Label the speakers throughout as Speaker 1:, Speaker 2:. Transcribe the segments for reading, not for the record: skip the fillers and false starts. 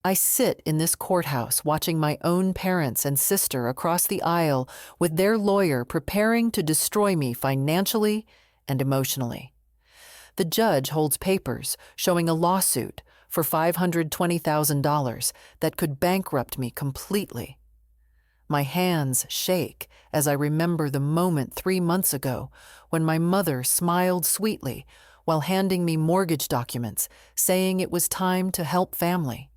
Speaker 1: I sit in this courthouse watching my own parents and sister across the aisle with their lawyer preparing to destroy me financially and emotionally. The judge holds papers showing a lawsuit for $520,000 that could bankrupt me completely. My hands shake as I remember the moment 3 months ago when my mother smiled sweetly while handing me mortgage documents, saying it was time to help family.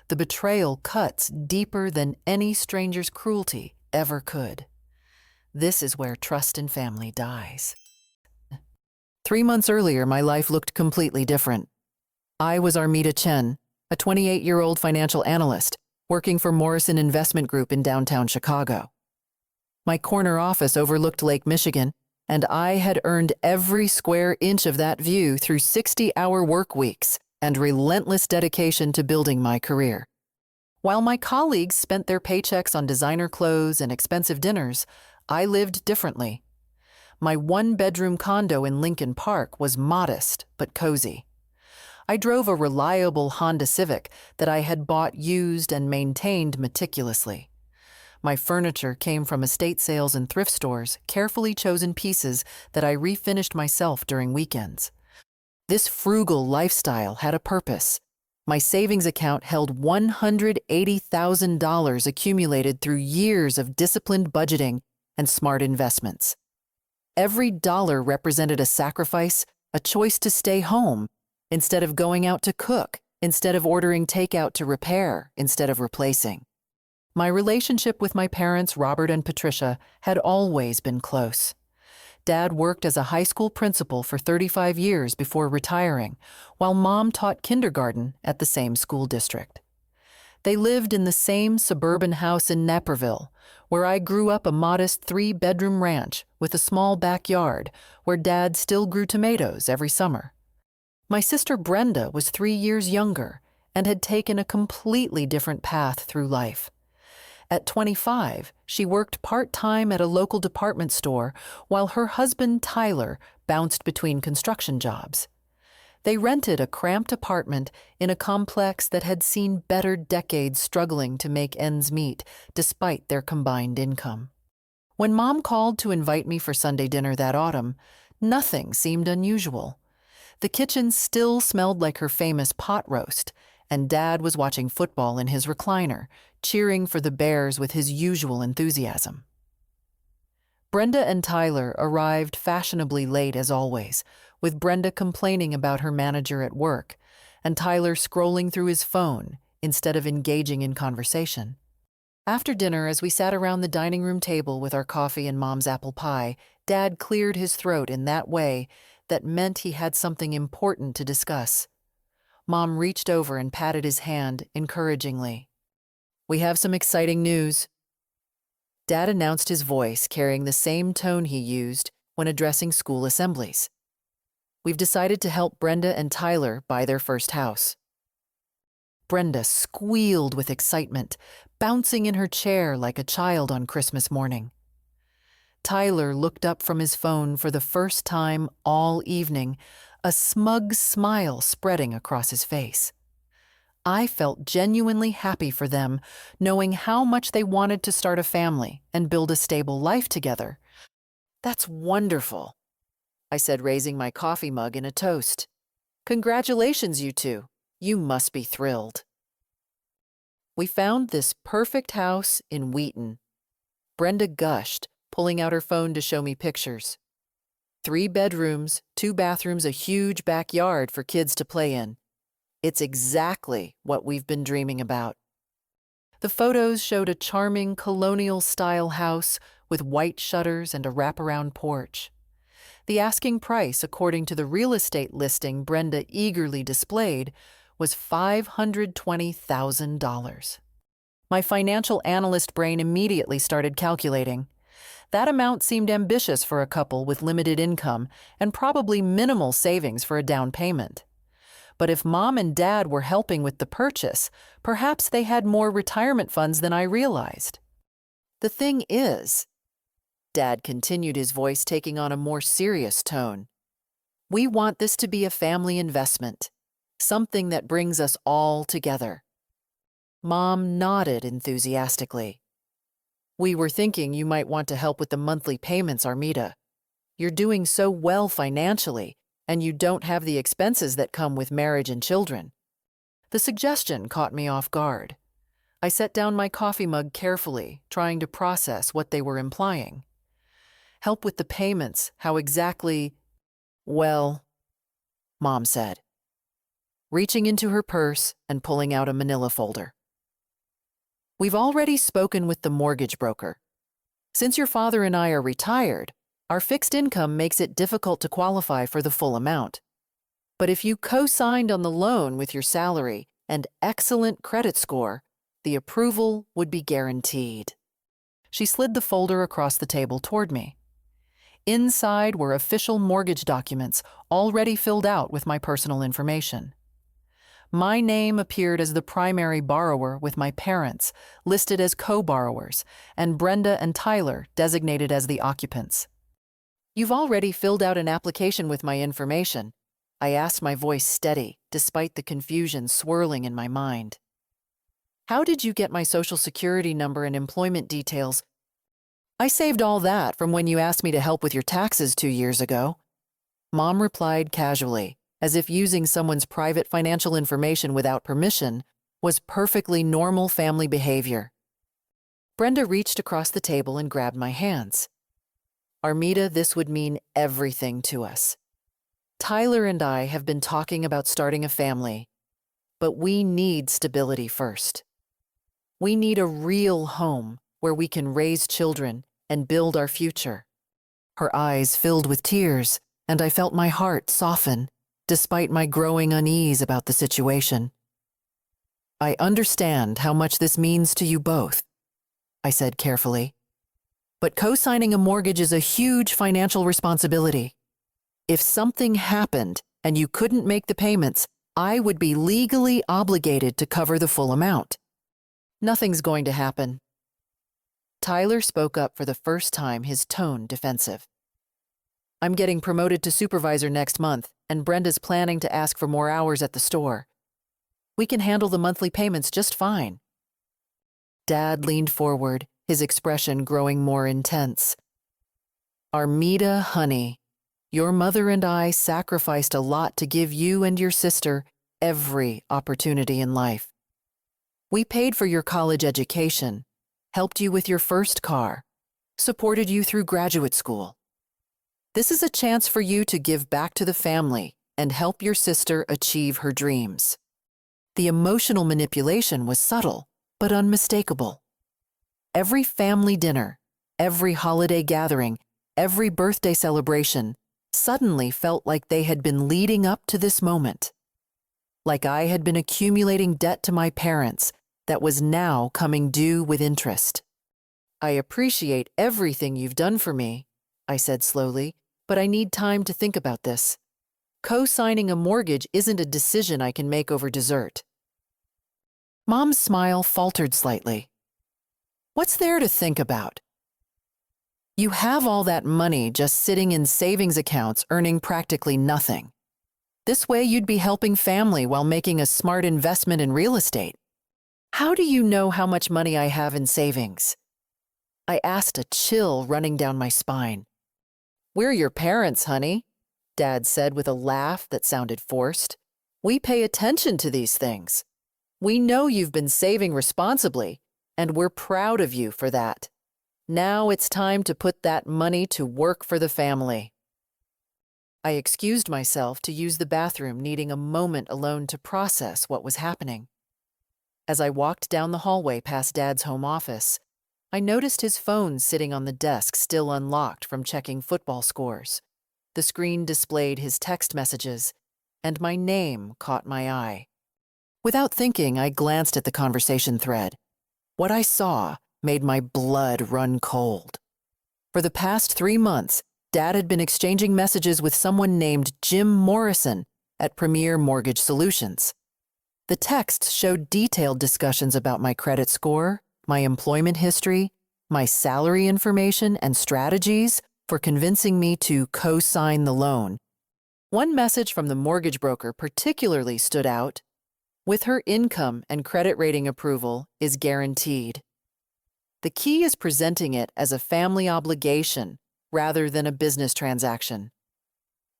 Speaker 1: The betrayal cuts deeper than any stranger's cruelty ever could. This is where trust in family dies. 3 months earlier, my life looked completely different. I was Armida Chen, a 28-year-old financial analyst working for Morrison Investment Group in downtown Chicago. My corner office overlooked Lake Michigan, and I had earned every square inch of that view through 60-hour work weeks and relentless dedication to building my career. While my colleagues spent their paychecks on designer clothes and expensive dinners, I lived differently. My one-bedroom condo in Lincoln Park was modest but cozy. I drove a reliable Honda Civic that I had bought used and maintained meticulously. My furniture came from estate sales and thrift stores, carefully chosen pieces that I refinished myself during weekends. This frugal lifestyle had a purpose. My savings account held $180,000 accumulated through years of disciplined budgeting and smart investments. Every dollar represented a sacrifice, a choice to stay home instead of going out to cook, instead of ordering takeout to repair instead of replacing. My relationship with my parents, Robert and Patricia, had always been close. Dad worked as a high school principal for 35 years before retiring, while Mom taught kindergarten at the same school district. They lived in the same suburban house in Naperville, where I grew up, a modest 3-bedroom ranch with a small backyard where Dad still grew tomatoes every summer. My sister Brenda was 3 years younger and had taken a completely different path through life. At 25, she worked part-time at a local department store while her husband, Tyler, bounced between construction jobs. They rented a cramped apartment in a complex that had seen better decades struggling to make ends meet despite their combined income. When Mom called to invite me for Sunday dinner that autumn, nothing seemed unusual. The kitchen still smelled like her famous pot roast, and Dad was watching football in his recliner, cheering for the Bears with his usual enthusiasm. Brenda and Tyler arrived fashionably late as always, with Brenda complaining about her manager at work, and Tyler scrolling through his phone instead of engaging in conversation. After dinner, as we sat around the dining room table with our coffee and Mom's apple pie, Dad cleared his throat in that way that meant he had something important to discuss. Mom reached over and patted his hand encouragingly. "We have some exciting news." Dad announced, his voice carrying the same tone he used when addressing school assemblies. "We've decided to help Brenda and Tyler buy their first house." Brenda squealed with excitement, bouncing in her chair like a child on Christmas morning. Tyler looked up from his phone for the first time all evening, a smug smile spreading across his face. I felt genuinely happy for them, knowing how much they wanted to start a family and build a stable life together. "That's wonderful," I said, raising my coffee mug in a toast. "Congratulations, you two. You must be thrilled." We found this perfect house in Wheaton. Brenda gushed, pulling out her phone to show me pictures. 3 bedrooms, 2 bathrooms, a huge backyard for kids to play in. It's exactly what we've been dreaming about. The photos showed a charming colonial-style house with white shutters and a wraparound porch. The asking price, according to the real estate listing Brenda eagerly displayed, was $520,000. My financial analyst brain immediately started calculating. That amount seemed ambitious for a couple with limited income and probably minimal savings for a down payment. But if Mom and Dad were helping with the purchase, perhaps they had more retirement funds than I realized. "The thing is," Dad continued, his voice taking on a more serious tone, "we want this to be a family investment, something that brings us all together. Mom nodded enthusiastically. We were thinking you might want to help with the monthly payments, Armida. You're doing so well financially, and you don't have the expenses that come with marriage and children. The suggestion caught me off guard. I set down my coffee mug carefully, trying to process what they were implying. Help with the payments, how exactly? Well, Mom said, reaching into her purse and pulling out a manila folder. We've already spoken with the mortgage broker. Since your father and I are retired, our fixed income makes it difficult to qualify for the full amount. But if you co-signed on the loan with your salary and excellent credit score, the approval would be guaranteed. She slid the folder across the table toward me. Inside were official mortgage documents already filled out with my personal information. My name appeared as the primary borrower with my parents, listed as co-borrowers, and Brenda and Tyler designated as the occupants. You've already filled out an application with my information, I asked, my voice steady, despite the confusion swirling in my mind. How did you get my social security number and employment details? I saved all that from when you asked me to help with your taxes 2 years ago. Mom replied casually, as if using someone's private financial information without permission was perfectly normal family behavior. Brenda reached across the table and grabbed my hands. Armida, this would mean everything to us. Tyler and I have been talking about starting a family, but we need stability first. We need a real home where we can raise children and build our future. Her eyes filled with tears, and I felt my heart soften, despite my growing unease about the situation. I understand how much this means to you both, I said carefully. But co-signing a mortgage is a huge financial responsibility. If something happened and you couldn't make the payments, I would be legally obligated to cover the full amount. Nothing's going to happen. Tyler spoke up for the first time, his tone defensive. I'm getting promoted to supervisor next month, and Brenda's planning to ask for more hours at the store. We can handle the monthly payments just fine. Dad leaned forward, his expression growing more intense. Armida, honey, your mother and I sacrificed a lot to give you and your sister every opportunity in life. We paid for your college education, helped you with your first car, supported you through graduate school. This is a chance for you to give back to the family and help your sister achieve her dreams. The emotional manipulation was subtle, but unmistakable. Every family dinner, every holiday gathering, every birthday celebration suddenly felt like they had been leading up to this moment. Like I had been accumulating debt to my parents that was now coming due with interest. I appreciate everything you've done for me, I said slowly, but I need time to think about this. Co-signing a mortgage isn't a decision I can make over dessert. Mom's smile faltered slightly. What's there to think about? You have all that money just sitting in savings accounts earning practically nothing. This way you'd be helping family while making a smart investment in real estate. How do you know how much money I have in savings? I asked, a chill running down my spine. We're your parents, honey, Dad said with a laugh that sounded forced. We pay attention to these things. We know you've been saving responsibly, and we're proud of you for that. Now it's time to put that money to work for the family. I excused myself to use the bathroom, needing a moment alone to process what was happening. As I walked down the hallway past Dad's home office, I noticed his phone sitting on the desk, still unlocked from checking football scores. The screen displayed his text messages, and my name caught my eye. Without thinking, I glanced at the conversation thread. What I saw made my blood run cold. For the past 3 months, Dad had been exchanging messages with someone named Jim Morrison at Premier Mortgage Solutions. The texts showed detailed discussions about my credit score, my employment history, my salary information, and strategies for convincing me to co-sign the loan. One message from the mortgage broker particularly stood out. with her income and credit rating approval is guaranteed. The key is presenting it as a family obligation rather than a business transaction.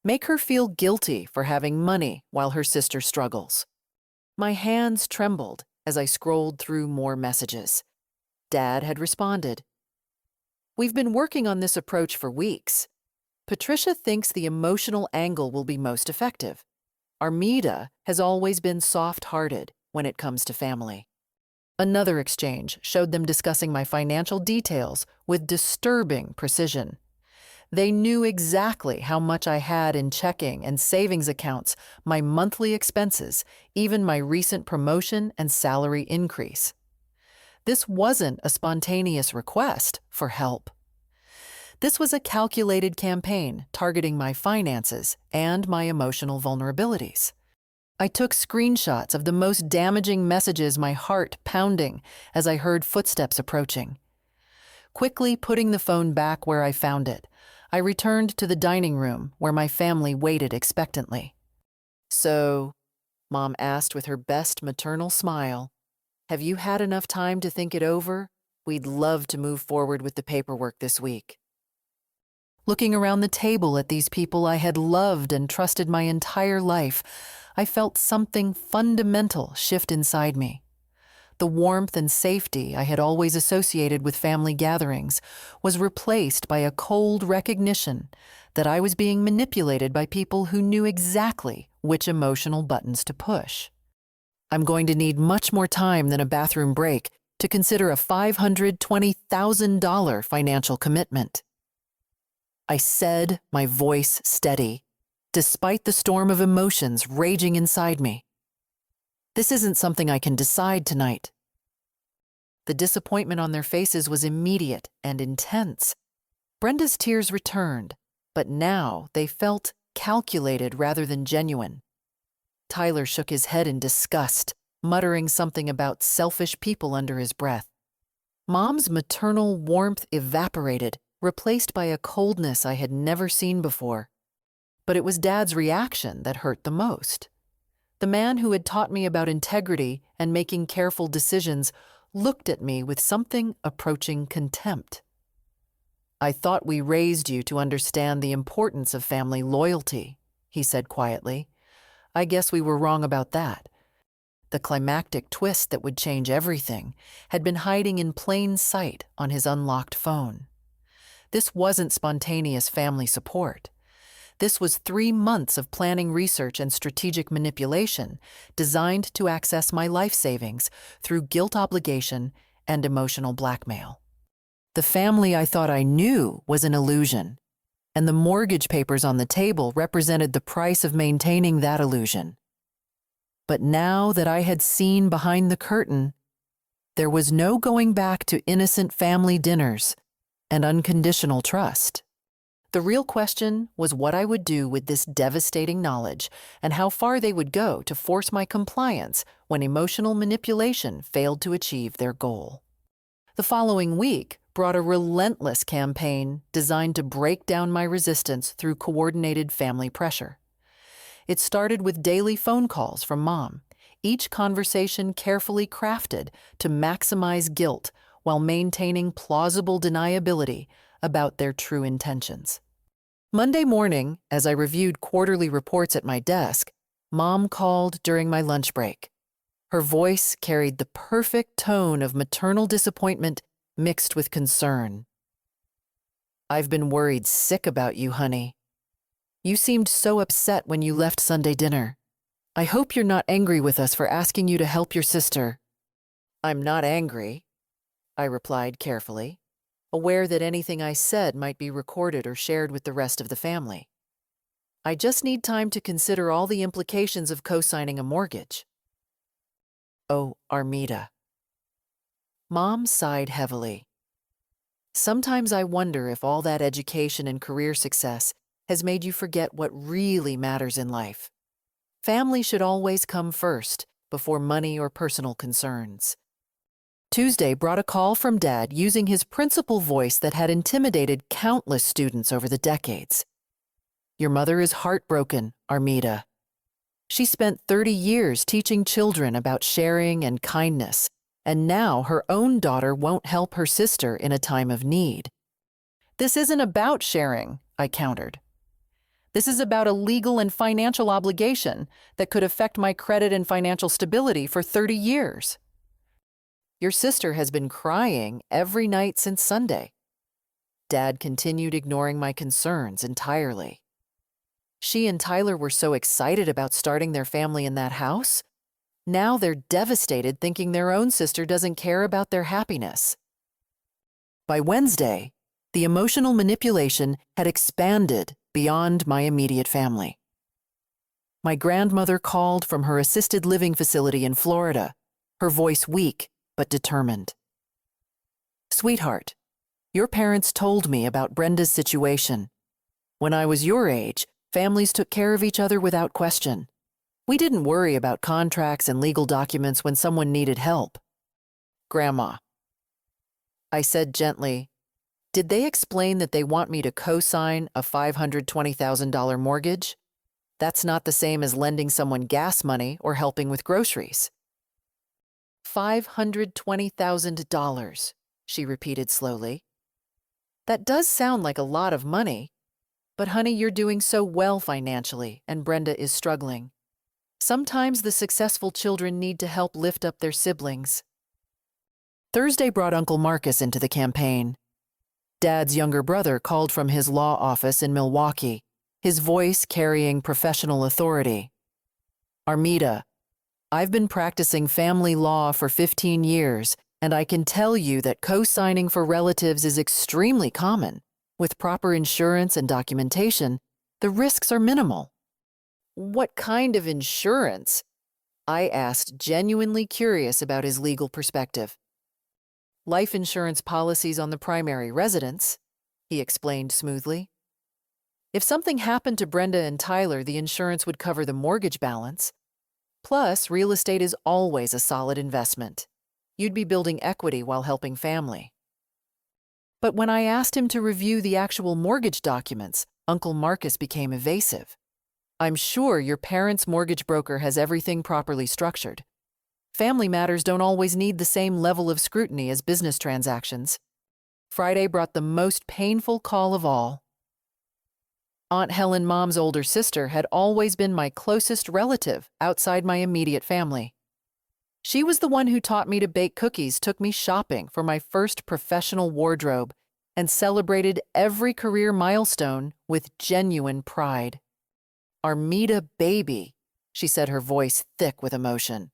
Speaker 1: Make her feel guilty for having money while her sister struggles. My hands trembled as I scrolled through more messages. Dad had responded. We've been working on this approach for weeks. Patricia thinks the emotional angle will be most effective. Armida has always been soft-hearted when it comes to family. Another exchange showed them discussing my financial details with disturbing precision. They knew exactly how much I had in checking and savings accounts, my monthly expenses, even my recent promotion and salary increase. This wasn't a spontaneous request for help. This was a calculated campaign targeting my finances and my emotional vulnerabilities. I took screenshots of the most damaging messages, my heart pounding as I heard footsteps approaching. Quickly putting the phone back where I found it, I returned to the dining room where my family waited expectantly. So, Mom asked with her best maternal smile, have you had enough time to think it over? We'd love to move forward with the paperwork this week. Looking around the table at these people I had loved and trusted my entire life, I felt something fundamental shift inside me. The warmth and safety I had always associated with family gatherings was replaced by a cold recognition that I was being manipulated by people who knew exactly which emotional buttons to push. I'm going to need much more time than a bathroom break to consider a $520,000 financial commitment. I said, my voice steady, despite the storm of emotions raging inside me. This isn't something I can decide tonight. The disappointment on their faces was immediate and intense. Brenda's tears returned, but now they felt calculated rather than genuine. Tyler shook his head in disgust, muttering something about selfish people under his breath. Mom's maternal warmth evaporated, replaced by a coldness I had never seen before. But it was Dad's reaction that hurt the most. The man who had taught me about integrity and making careful decisions looked at me with something approaching contempt. I thought we raised you to understand the importance of family loyalty, he said quietly. I guess we were wrong about that. The climactic twist that would change everything had been hiding in plain sight on his unlocked phone. This wasn't spontaneous family support. This was 3 months of planning, research, and strategic manipulation designed to access my life savings through guilt obligation and emotional blackmail. The family I thought I knew was an illusion, and the mortgage papers on the table represented the price of maintaining that illusion. But now that I had seen behind the curtain, there was no going back to innocent family dinners and unconditional trust. The real question was what I would do with this devastating knowledge and how far they would go to force my compliance when emotional manipulation failed to achieve their goal. The following week brought a relentless campaign designed to break down my resistance through coordinated family pressure. It started with daily phone calls from Mom, each conversation carefully crafted to maximize guilt while maintaining plausible deniability about their true intentions. Monday morning, as I reviewed quarterly reports at my desk, Mom called during my lunch break. Her voice carried the perfect tone of maternal disappointment mixed with concern. I've been worried sick about you, honey. You seemed so upset when you left Sunday dinner. I hope you're not angry with us for asking you to help your sister. I'm not angry, I replied carefully, aware that anything I said might be recorded or shared with the rest of the family. I just need time to consider all the implications of co-signing a mortgage. Oh, Armida. Mom sighed heavily. Sometimes I wonder if all that education and career success has made you forget what really matters in life. Family should always come first, before money or personal concerns. Tuesday brought a call from Dad using his principal voice that had intimidated countless students over the decades. Your mother is heartbroken, Armida. She spent 30 years teaching children about sharing and kindness, and now her own daughter won't help her sister in a time of need. This isn't about sharing, I countered. This is about a legal and financial obligation that could affect my credit and financial stability for 30 years. Your sister has been crying every night since Sunday. Dad continued ignoring my concerns entirely. She and Tyler were so excited about starting their family in that house. Now they're devastated thinking their own sister doesn't care about their happiness. By Wednesday, the emotional manipulation had expanded beyond my immediate family. My grandmother called from her assisted living facility in Florida, her voice weak but determined. "Sweetheart, your parents told me about Brenda's situation. When I was your age, families took care of each other without question. We didn't worry about contracts and legal documents when someone needed help." "Grandma," I said gently, "did they explain that they want me to co-sign a $520,000 mortgage? That's not the same as lending someone gas money or helping with groceries." $520,000, she repeated slowly. "That does sound like a lot of money. But honey, you're doing so well financially, and Brenda is struggling. Sometimes the successful children need to help lift up their siblings." Thursday brought Uncle Marcus into the campaign. Dad's younger brother called from his law office in Milwaukee, his voice carrying professional authority. "Armida, I've been practicing family law for 15 years, and I can tell you that co-signing for relatives is extremely common. With proper insurance and documentation, the risks are minimal." "What kind of insurance?" I asked, genuinely curious about his legal perspective. "Life insurance policies on the primary residence," he explained smoothly. "If something happened to Brenda and Tyler, the insurance would cover the mortgage balance. Plus, real estate is always a solid investment. You'd be building equity while helping family." But when I asked him to review the actual mortgage documents, Uncle Marcus became evasive. "I'm sure your parents' mortgage broker has everything properly structured. Family matters don't always need the same level of scrutiny as business transactions." Friday brought the most painful call of all. Aunt Helen, Mom's older sister, had always been my closest relative outside my immediate family. She was the one who taught me to bake cookies, took me shopping for my first professional wardrobe, and celebrated every career milestone with genuine pride. "Armida, baby," she said, her voice thick with emotion.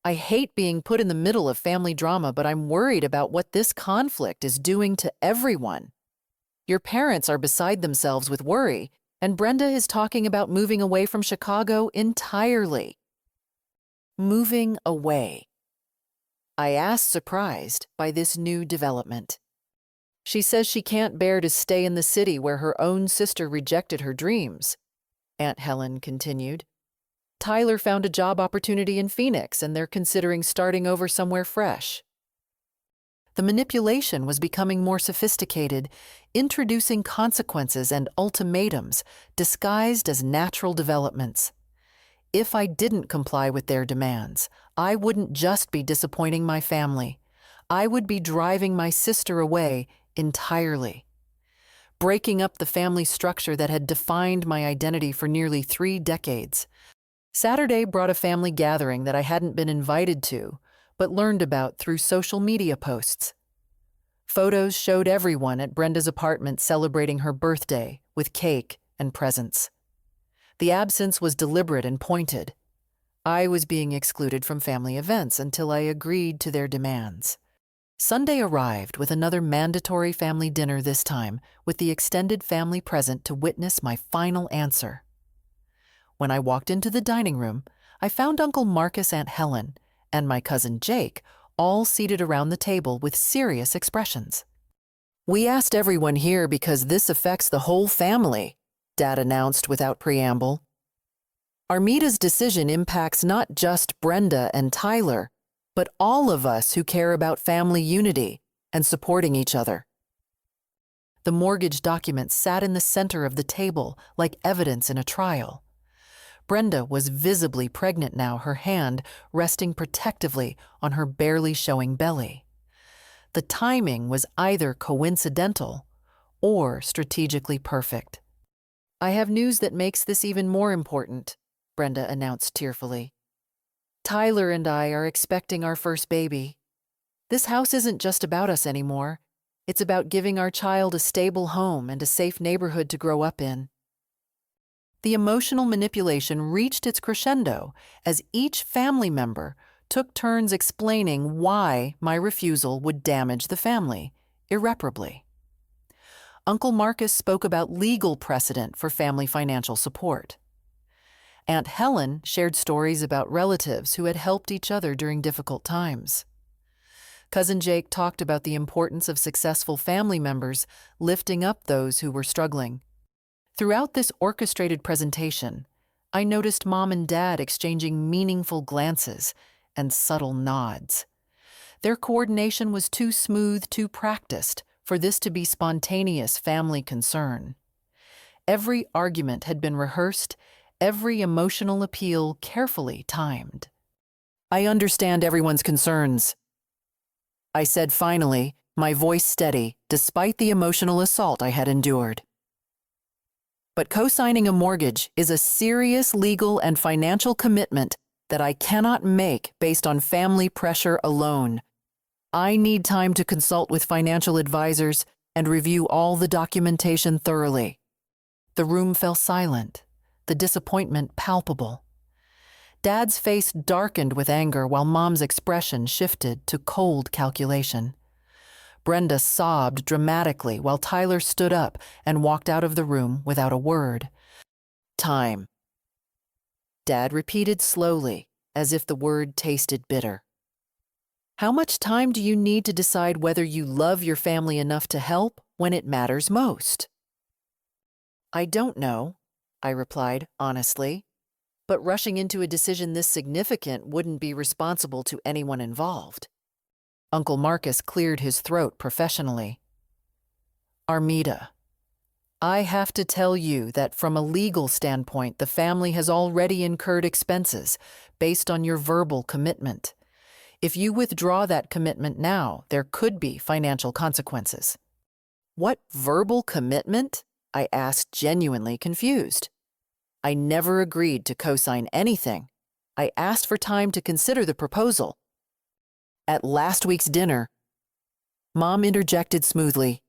Speaker 1: "I hate being put in the middle of family drama, but I'm worried about what this conflict is doing to everyone. Your parents are beside themselves with worry, and Brenda is talking about moving away from Chicago entirely." Moving away? I asked, surprised by this new development. "She says she can't bear to stay in the city where her own sister rejected her dreams," Aunt Helen continued. "Tyler found a job opportunity in Phoenix, and they're considering starting over somewhere fresh." The manipulation was becoming more sophisticated, introducing consequences and ultimatums disguised as natural developments. If I didn't comply with their demands, I wouldn't just be disappointing my family. I would be driving my sister away entirely, breaking up the family structure that had defined my identity for nearly 3 decades. Saturday brought a family gathering that I hadn't been invited to, but learned about through social media posts. Photos showed everyone at Brenda's apartment celebrating her birthday with cake and presents. The absence was deliberate and pointed. I was being excluded from family events until I agreed to their demands. Sunday arrived with another mandatory family dinner, this time with the extended family present to witness my final answer. When I walked into the dining room, I found Uncle Marcus, Aunt Helen, and my cousin Jake all seated around the table with serious expressions. "We asked everyone here because this affects the whole family," Dad announced without preamble. "Armida's decision impacts not just Brenda and Tyler, but all of us who care about family unity and supporting each other." The mortgage documents sat in the center of the table like evidence in a trial. Brenda was visibly pregnant now, her hand resting protectively on her barely showing belly. The timing was either coincidental or strategically perfect. "I have news that makes this even more important," Brenda announced tearfully. "Tyler and I are expecting our first baby. This house isn't just about us anymore. It's about giving our child a stable home and a safe neighborhood to grow up in." The emotional manipulation reached its crescendo as each family member took turns explaining why my refusal would damage the family irreparably. Uncle Marcus spoke about legal precedent for family financial support. Aunt Helen shared stories about relatives who had helped each other during difficult times. Cousin Jake talked about the importance of successful family members lifting up those who were struggling. Throughout this orchestrated presentation, I noticed Mom and Dad exchanging meaningful glances and subtle nods. Their coordination was too smooth, too practiced for this to be spontaneous family concern. Every argument had been rehearsed, every emotional appeal carefully timed. "I understand everyone's concerns," I said finally, my voice steady despite the emotional assault I had endured. "But co-signing a mortgage is a serious legal and financial commitment that I cannot make based on family pressure alone. I need time to consult with financial advisors and review all the documentation thoroughly." The room fell silent, the disappointment palpable. Dad's face darkened with anger while Mom's expression shifted to cold calculation. Brenda sobbed dramatically while Tyler stood up and walked out of the room without a word. "Time," Dad repeated slowly, as if the word tasted bitter. "How much time do you need to decide whether you love your family enough to help when it matters most?" "I don't know," I replied honestly, "but rushing into a decision this significant wouldn't be responsible to anyone involved." Uncle Marcus cleared his throat professionally. "Armida, I have to tell you that from a legal standpoint, the family has already incurred expenses based on your verbal commitment. If you withdraw that commitment now, there could be financial consequences." "What verbal commitment?" I asked, genuinely confused. "I never agreed to co-sign anything. I asked for time to consider the proposal." "At last week's dinner," Mom interjected smoothly,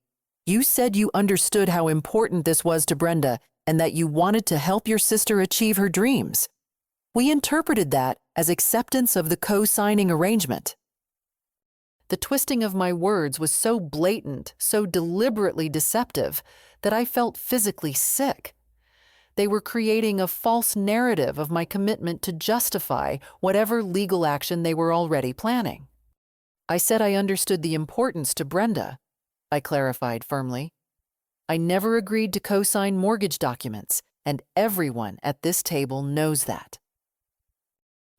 Speaker 1: "you said you understood how important this was to Brenda and that you wanted to help your sister achieve her dreams. We interpreted that as acceptance of the co-signing arrangement." The twisting of my words was so blatant, so deliberately deceptive, that I felt physically sick. They were creating a false narrative of my commitment to justify whatever legal action they were already planning. "I said I understood the importance to Brenda," I clarified firmly. "I never agreed to co-sign mortgage documents, and everyone at this table knows that."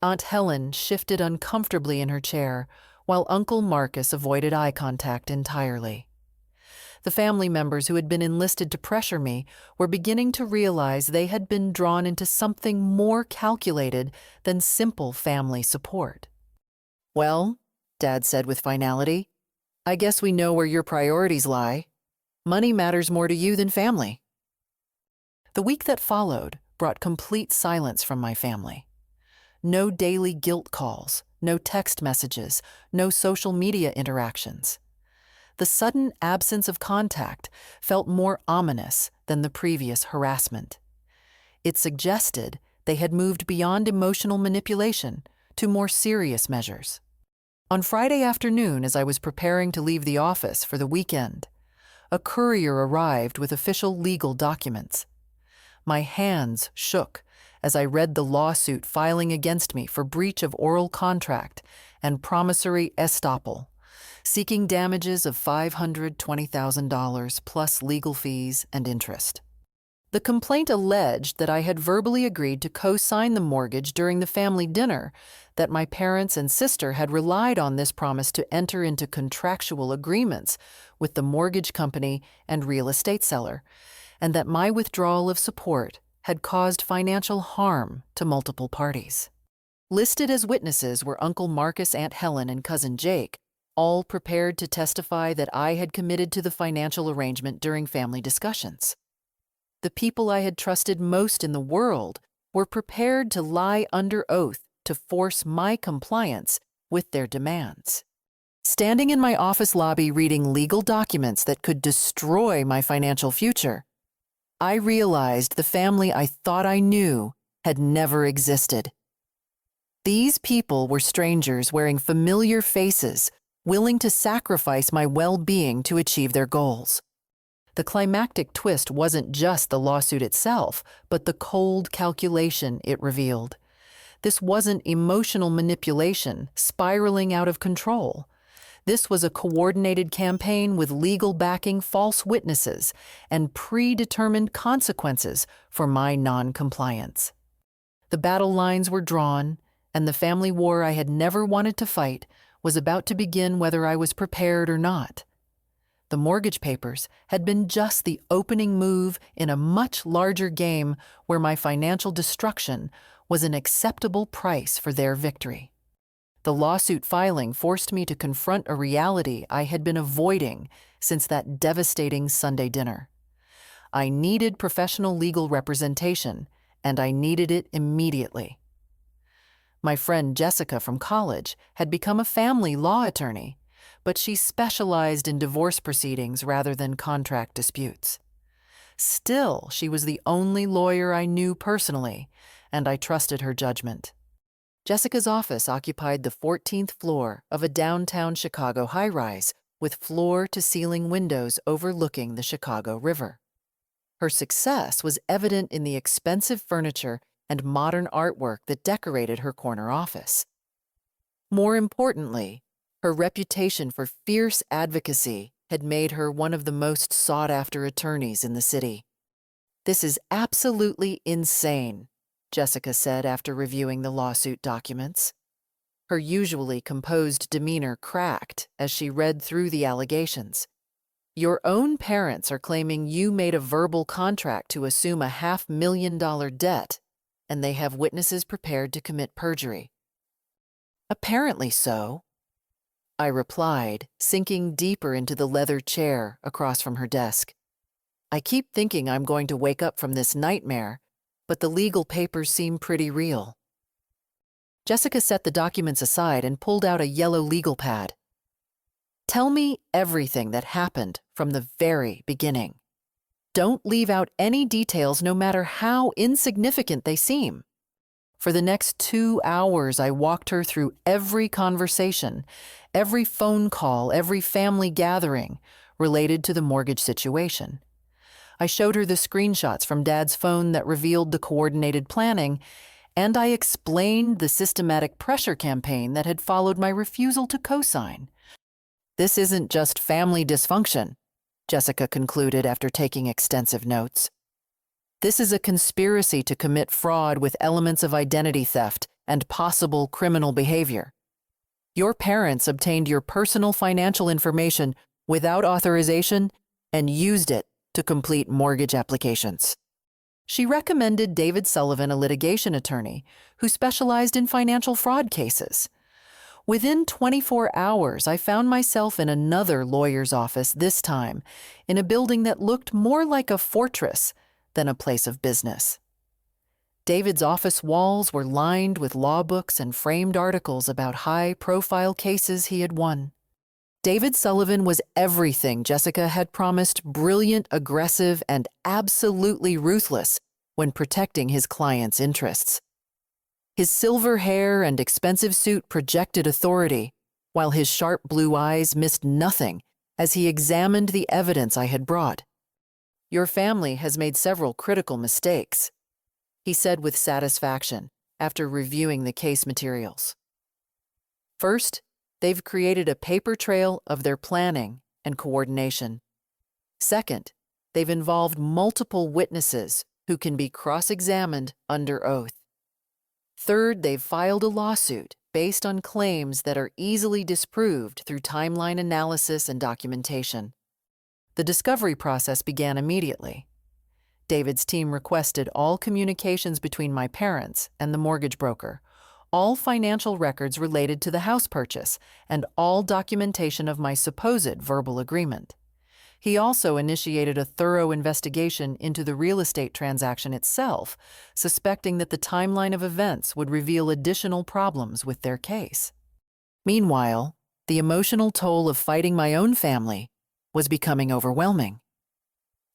Speaker 1: Aunt Helen shifted uncomfortably in her chair, while Uncle Marcus avoided eye contact entirely. The family members who had been enlisted to pressure me were beginning to realize they had been drawn into something more calculated than simple family support. "Well," Dad said with finality, "I guess we know where your priorities lie. Money matters more to you than family." The week that followed brought complete silence from my family. No daily guilt calls, no text messages, no social media interactions. The sudden absence of contact felt more ominous than the previous harassment. It suggested they had moved beyond emotional manipulation to more serious measures. On Friday afternoon, as I was preparing to leave the office for the weekend, a courier arrived with official legal documents. My hands shook as I read the lawsuit filing against me for breach of oral contract and promissory estoppel, seeking damages of $520,000 plus legal fees and interest. The complaint alleged that I had verbally agreed to co-sign the mortgage during the family dinner, that my parents and sister had relied on this promise to enter into contractual agreements with the mortgage company and real estate seller, and that my withdrawal of support had caused financial harm to multiple parties. Listed as witnesses were Uncle Marcus, Aunt Helen, and Cousin Jake, all prepared to testify that I had committed to the financial arrangement during family discussions. The people I had trusted most in the world were prepared to lie under oath to force my compliance with their demands. Standing in my office lobby reading legal documents that could destroy my financial future, I realized the family I thought I knew had never existed. These people were strangers wearing familiar faces, willing to sacrifice my well-being to achieve their goals. The climactic twist wasn't just the lawsuit itself, but the cold calculation it revealed. This wasn't emotional manipulation spiraling out of control. This was a coordinated campaign with legal backing, false witnesses, and predetermined consequences for my non-compliance. The battle lines were drawn, and the family war I had never wanted to fight was about to begin whether I was prepared or not. The mortgage papers had been just the opening move in a much larger game where my financial destruction was an acceptable price for their victory. The lawsuit filing forced me to confront a reality I had been avoiding since that devastating Sunday dinner. I needed professional legal representation, and I needed it immediately. My friend Jessica from college had become a family law attorney, but she specialized in divorce proceedings rather than contract disputes. Still, she was the only lawyer I knew personally, and I trusted her judgment. Jessica's office occupied the 14th floor of a downtown Chicago high-rise with floor-to-ceiling windows overlooking the Chicago River. Her success was evident in the expensive furniture and modern artwork that decorated her corner office. More importantly, her reputation for fierce advocacy had made her one of the most sought-after attorneys in the city. "This is absolutely insane," Jessica said after reviewing the lawsuit documents. Her usually composed demeanor cracked as she read through the allegations. "Your own parents are claiming you made a verbal contract to assume a $500,000 debt, and they have witnesses prepared to commit perjury." "Apparently so," I replied, sinking deeper into the leather chair across from her desk. "I keep thinking I'm going to wake up from this nightmare, but the legal papers seem pretty real." Jessica set the documents aside and pulled out a yellow legal pad. "Tell me everything that happened from the very beginning. Don't leave out any details, no matter how insignificant they seem." For the next 2 hours, I walked her through every conversation, every phone call, every family gathering related to the mortgage situation. I showed her the screenshots from Dad's phone that revealed the coordinated planning, and I explained the systematic pressure campaign that had followed my refusal to co-sign. "This isn't just family dysfunction," Jessica concluded after taking extensive notes. "This is a conspiracy to commit fraud with elements of identity theft and possible criminal behavior. Your parents obtained your personal financial information without authorization and used it to complete mortgage applications." She recommended David Sullivan, a litigation attorney who specialized in financial fraud cases. Within 24 hours, I found myself in another lawyer's office, this time in a building that looked more like a fortress than a place of business. David's office walls were lined with law books and framed articles about high-profile cases he had won. David Sullivan was everything Jessica had promised: brilliant, aggressive, and absolutely ruthless when protecting his clients' interests. His silver hair and expensive suit projected authority, while his sharp blue eyes missed nothing as he examined the evidence I had brought. "Your family has made several critical mistakes," he said with satisfaction after reviewing the case materials. "First, they've created a paper trail of their planning and coordination. Second, they've involved multiple witnesses who can be cross-examined under oath. Third, they've filed a lawsuit based on claims that are easily disproved through timeline analysis and documentation." The discovery process began immediately. David's team requested all communications between my parents and the mortgage broker, all financial records related to the house purchase, and all documentation of my supposed verbal agreement. He also initiated a thorough investigation into the real estate transaction itself, suspecting that the timeline of events would reveal additional problems with their case. Meanwhile, the emotional toll of fighting my own family was becoming overwhelming.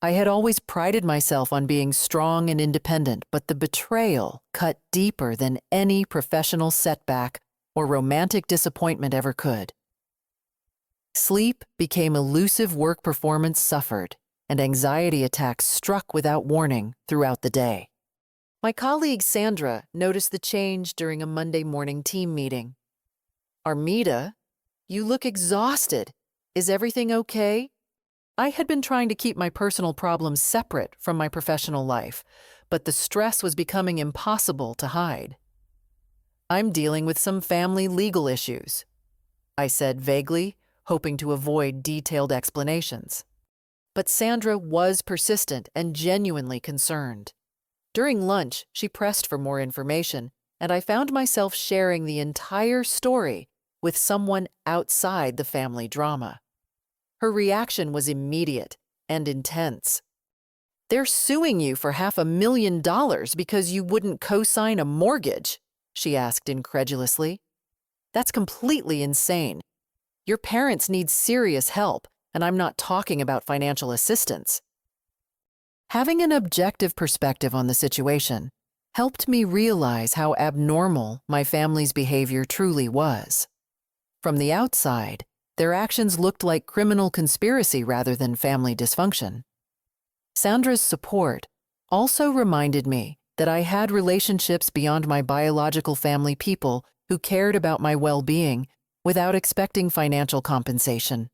Speaker 1: I had always prided myself on being strong and independent, but the betrayal cut deeper than any professional setback or romantic disappointment ever could. Sleep became elusive, work performance suffered, and anxiety attacks struck without warning throughout the day. My colleague Sandra noticed the change during a Monday morning team meeting. "Armida, you look exhausted. Is everything okay?" I had been trying to keep my personal problems separate from my professional life, but the stress was becoming impossible to hide. "I'm dealing with some family legal issues," I said vaguely, hoping to avoid detailed explanations. But Sandra was persistent and genuinely concerned. During lunch, she pressed for more information, and I found myself sharing the entire story with someone outside the family drama. Her reaction was immediate and intense. "They're suing you for $500,000 because you wouldn't co-sign a mortgage," she asked incredulously. "That's completely insane. Your parents need serious help, and I'm not talking about financial assistance." Having an objective perspective on the situation helped me realize how abnormal my family's behavior truly was. From the outside, their actions looked like criminal conspiracy rather than family dysfunction. Sandra's support also reminded me that I had relationships beyond my biological family, people who cared about my well-being without expecting financial compensation.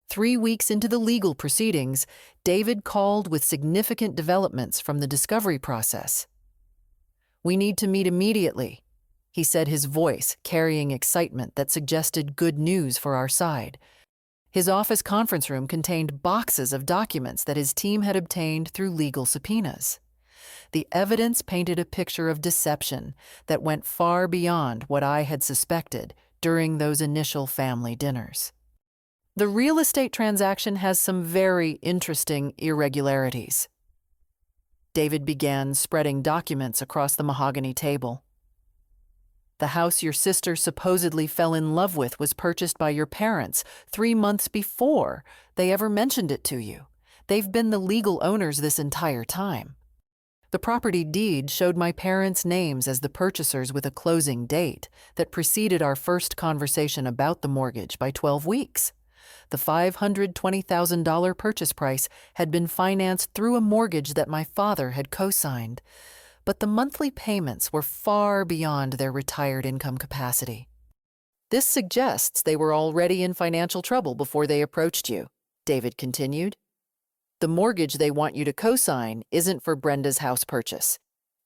Speaker 1: 3 weeks into the legal proceedings, David called with significant developments from the discovery process. "We need to meet immediately," he said, his voice carrying excitement that suggested good news for our side. His office conference room contained boxes of documents that his team had obtained through legal subpoenas. The evidence painted a picture of deception that went far beyond what I had suspected during those initial family dinners. "The real estate transaction has some very interesting irregularities." David began spreading documents across the mahogany table. "The house your sister supposedly fell in love with was purchased by your parents 3 months before they ever mentioned it to you. They've been the legal owners this entire time. The property deed showed my parents' names as the purchasers with a closing date that preceded our first conversation about the mortgage by 12 weeks. The $520,000 purchase price had been financed through a mortgage that my father had co-signed, but the monthly payments were far beyond their retired income capacity. This suggests they were already in financial trouble before they approached you," David continued. "The mortgage they want you to co-sign isn't for Brenda's house purchase.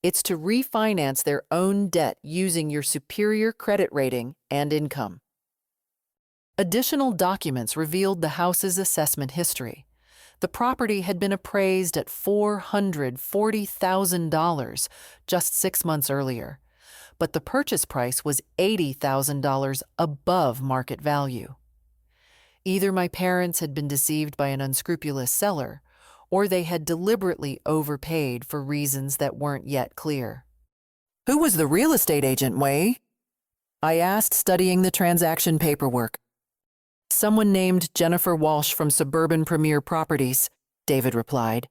Speaker 1: It's to refinance their own debt using your superior credit rating and income." Additional documents revealed the house's assessment history. The property had been appraised at $440,000 just 6 months earlier, but the purchase price was $80,000 above market value. Either my parents had been deceived by an unscrupulous seller, or they had deliberately overpaid for reasons that weren't yet clear. "Who was the real estate agent, Wei?" I asked, studying the transaction paperwork. "Someone named Jennifer Walsh from Suburban Premier Properties," David replied.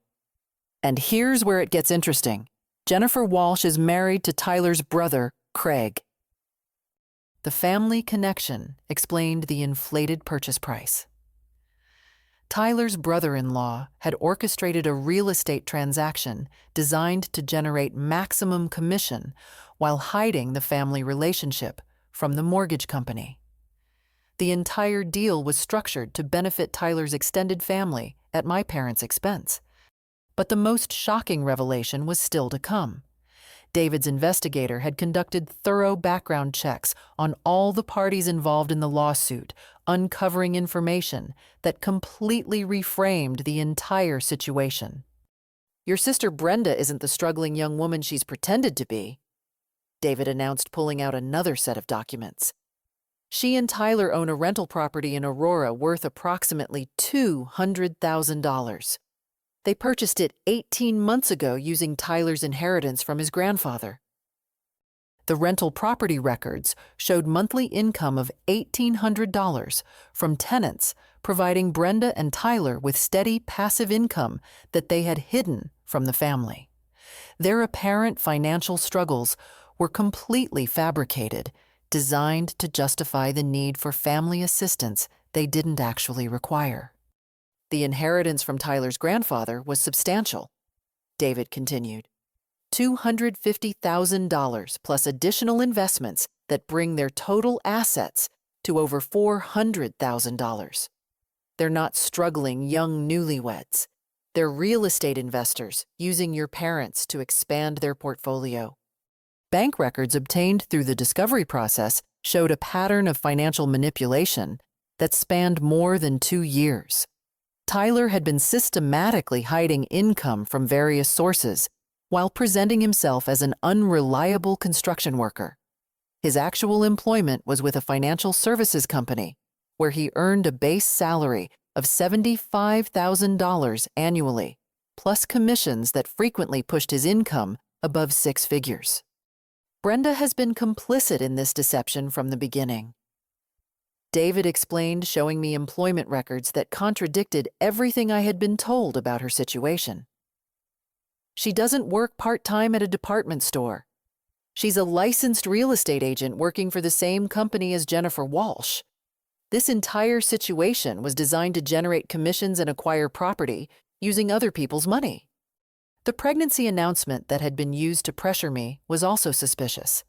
Speaker 1: "And here's where it gets interesting. Jennifer Walsh is married to Tyler's brother, Craig." The family connection explained the inflated purchase price. Tyler's brother-in-law had orchestrated a real estate transaction designed to generate maximum commission while hiding the family relationship from the mortgage company. The entire deal was structured to benefit Tyler's extended family at my parents' expense. But the most shocking revelation was still to come. David's investigator had conducted thorough background checks on all the parties involved in the lawsuit, uncovering information that completely reframed the entire situation. Your sister Brenda isn't the struggling young woman she's pretended to be," David announced, pulling out another set of documents. "She and Tyler own a rental property in Aurora worth approximately $200,000. They purchased it 18 months ago using Tyler's inheritance from his grandfather." The rental property records showed monthly income of $1,800 from tenants, providing Brenda and Tyler with steady passive income that they had hidden from the family. Their apparent financial struggles were completely fabricated, designed to justify the need for family assistance they didn't actually require. "The inheritance from Tyler's grandfather was substantial," David continued. $250,000 plus additional investments that bring their total assets to over $400,000. They're not struggling young newlyweds. They're real estate investors using your parents to expand their portfolio. Bank records obtained through the discovery process showed a pattern of financial manipulation that spanned more than 2 years. Tyler had been systematically hiding income from various sources while presenting himself as an unreliable construction worker. His actual employment was with a financial services company, where he earned a base salary of $75,000 annually, plus commissions that frequently pushed his income above 6 figures. Brenda has been complicit in this deception from the beginning. David explained, showing me employment records that contradicted everything I had been told about her situation. "She doesn't work part-time at a department store. She's a licensed real estate agent working for the same company as Jennifer Walsh. This entire situation was designed to generate commissions and acquire property using other people's money." The pregnancy announcement that had been used to pressure me was also suspicious.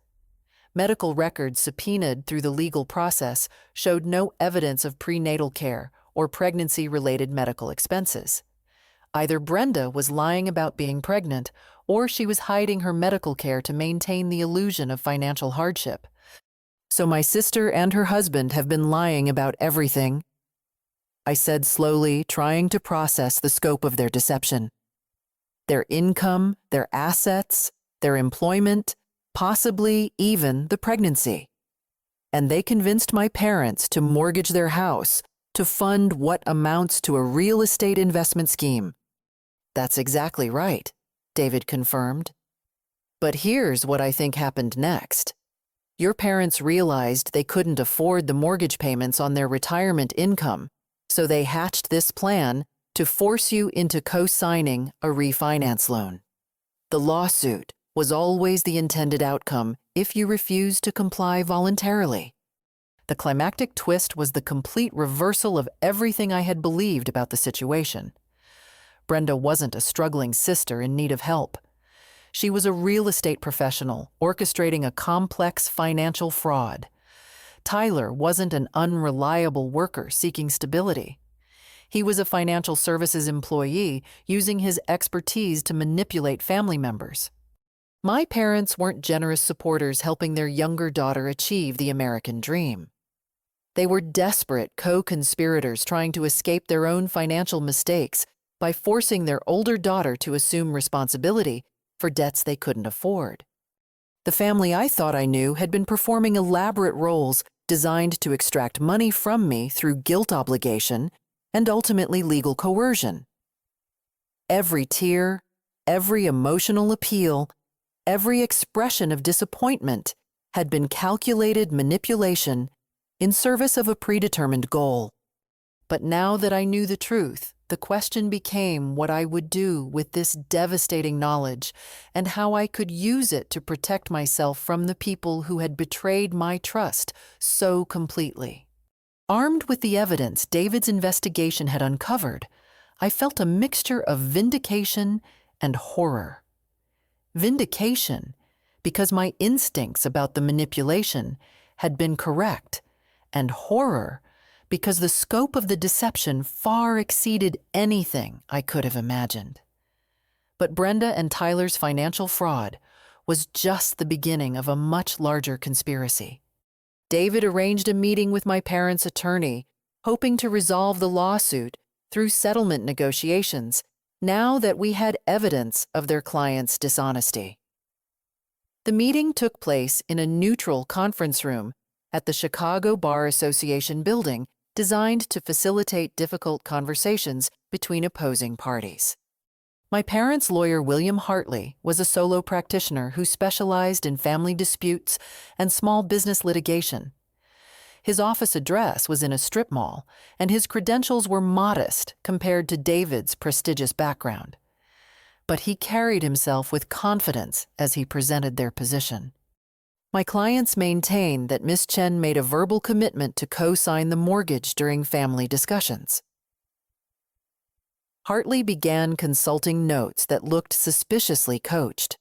Speaker 1: Medical records subpoenaed through the legal process showed no evidence of prenatal care or pregnancy-related medical expenses. Either Brenda was lying about being pregnant, or she was hiding her medical care to maintain the illusion of financial hardship. "So my sister and her husband have been lying about everything," I said slowly, trying to process the scope of their deception. Their income, their assets, their employment, possibly even the pregnancy. And they convinced my parents to mortgage their house to fund what amounts to a real estate investment scheme. "That's exactly right," David confirmed. "But here's what I think happened next. Your parents realized they couldn't afford the mortgage payments on their retirement income, so they hatched this plan to force you into co-signing a refinance loan. The lawsuit was always the intended outcome if you refused to comply voluntarily. The climactic twist was the complete reversal of everything I had believed about the situation. Brenda wasn't a struggling sister in need of help. She was a real estate professional orchestrating a complex financial fraud. Tyler wasn't an unreliable worker seeking stability. He was a financial services employee using his expertise to manipulate family members. My parents weren't generous supporters helping their younger daughter achieve the American dream. They were desperate co-conspirators trying to escape their own financial mistakes by forcing their older daughter to assume responsibility for debts they couldn't afford. The family I thought I knew had been performing elaborate roles designed to extract money from me through guilt obligation and ultimately legal coercion. Every tear, every emotional appeal, every expression of disappointment had been calculated manipulation in service of a predetermined goal. But now that I knew the truth, the question became what I would do with this devastating knowledge and how I could use it to protect myself from the people who had betrayed my trust so completely. Armed with the evidence David's investigation had uncovered, I felt a mixture of vindication and horror. Vindication, because my instincts about the manipulation had been correct, and horror, because the scope of the deception far exceeded anything I could have imagined. But Brenda and Tyler's financial fraud was just the beginning of a much larger conspiracy. David arranged a meeting with my parents' attorney, hoping to resolve the lawsuit through settlement negotiations now that we had evidence of their client's dishonesty. The meeting took place in a neutral conference room at the Chicago Bar Association building, designed to facilitate difficult conversations between opposing parties. My parents' lawyer, William Hartley, was a solo practitioner who specialized in family disputes and small business litigation. His office address was in a strip mall, and his credentials were modest compared to David's prestigious background. But he carried himself with confidence as he presented their position. My clients maintain that Ms. Chen made a verbal commitment to co-sign the mortgage during family discussions. Hartley began consulting notes that looked suspiciously coached.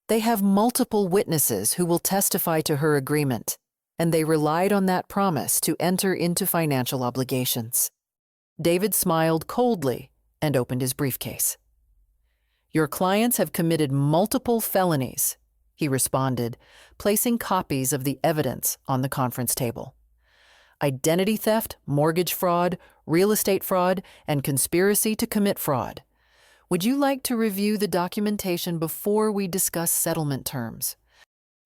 Speaker 1: They have multiple witnesses who will testify to her agreement, and they relied on that promise to enter into financial obligations. David smiled coldly and opened his briefcase. "Your clients have committed multiple felonies," he responded, placing copies of the evidence on the conference table. "Identity theft, mortgage fraud, real estate fraud, and conspiracy to commit fraud. Would you like to review the documentation before we discuss settlement terms?"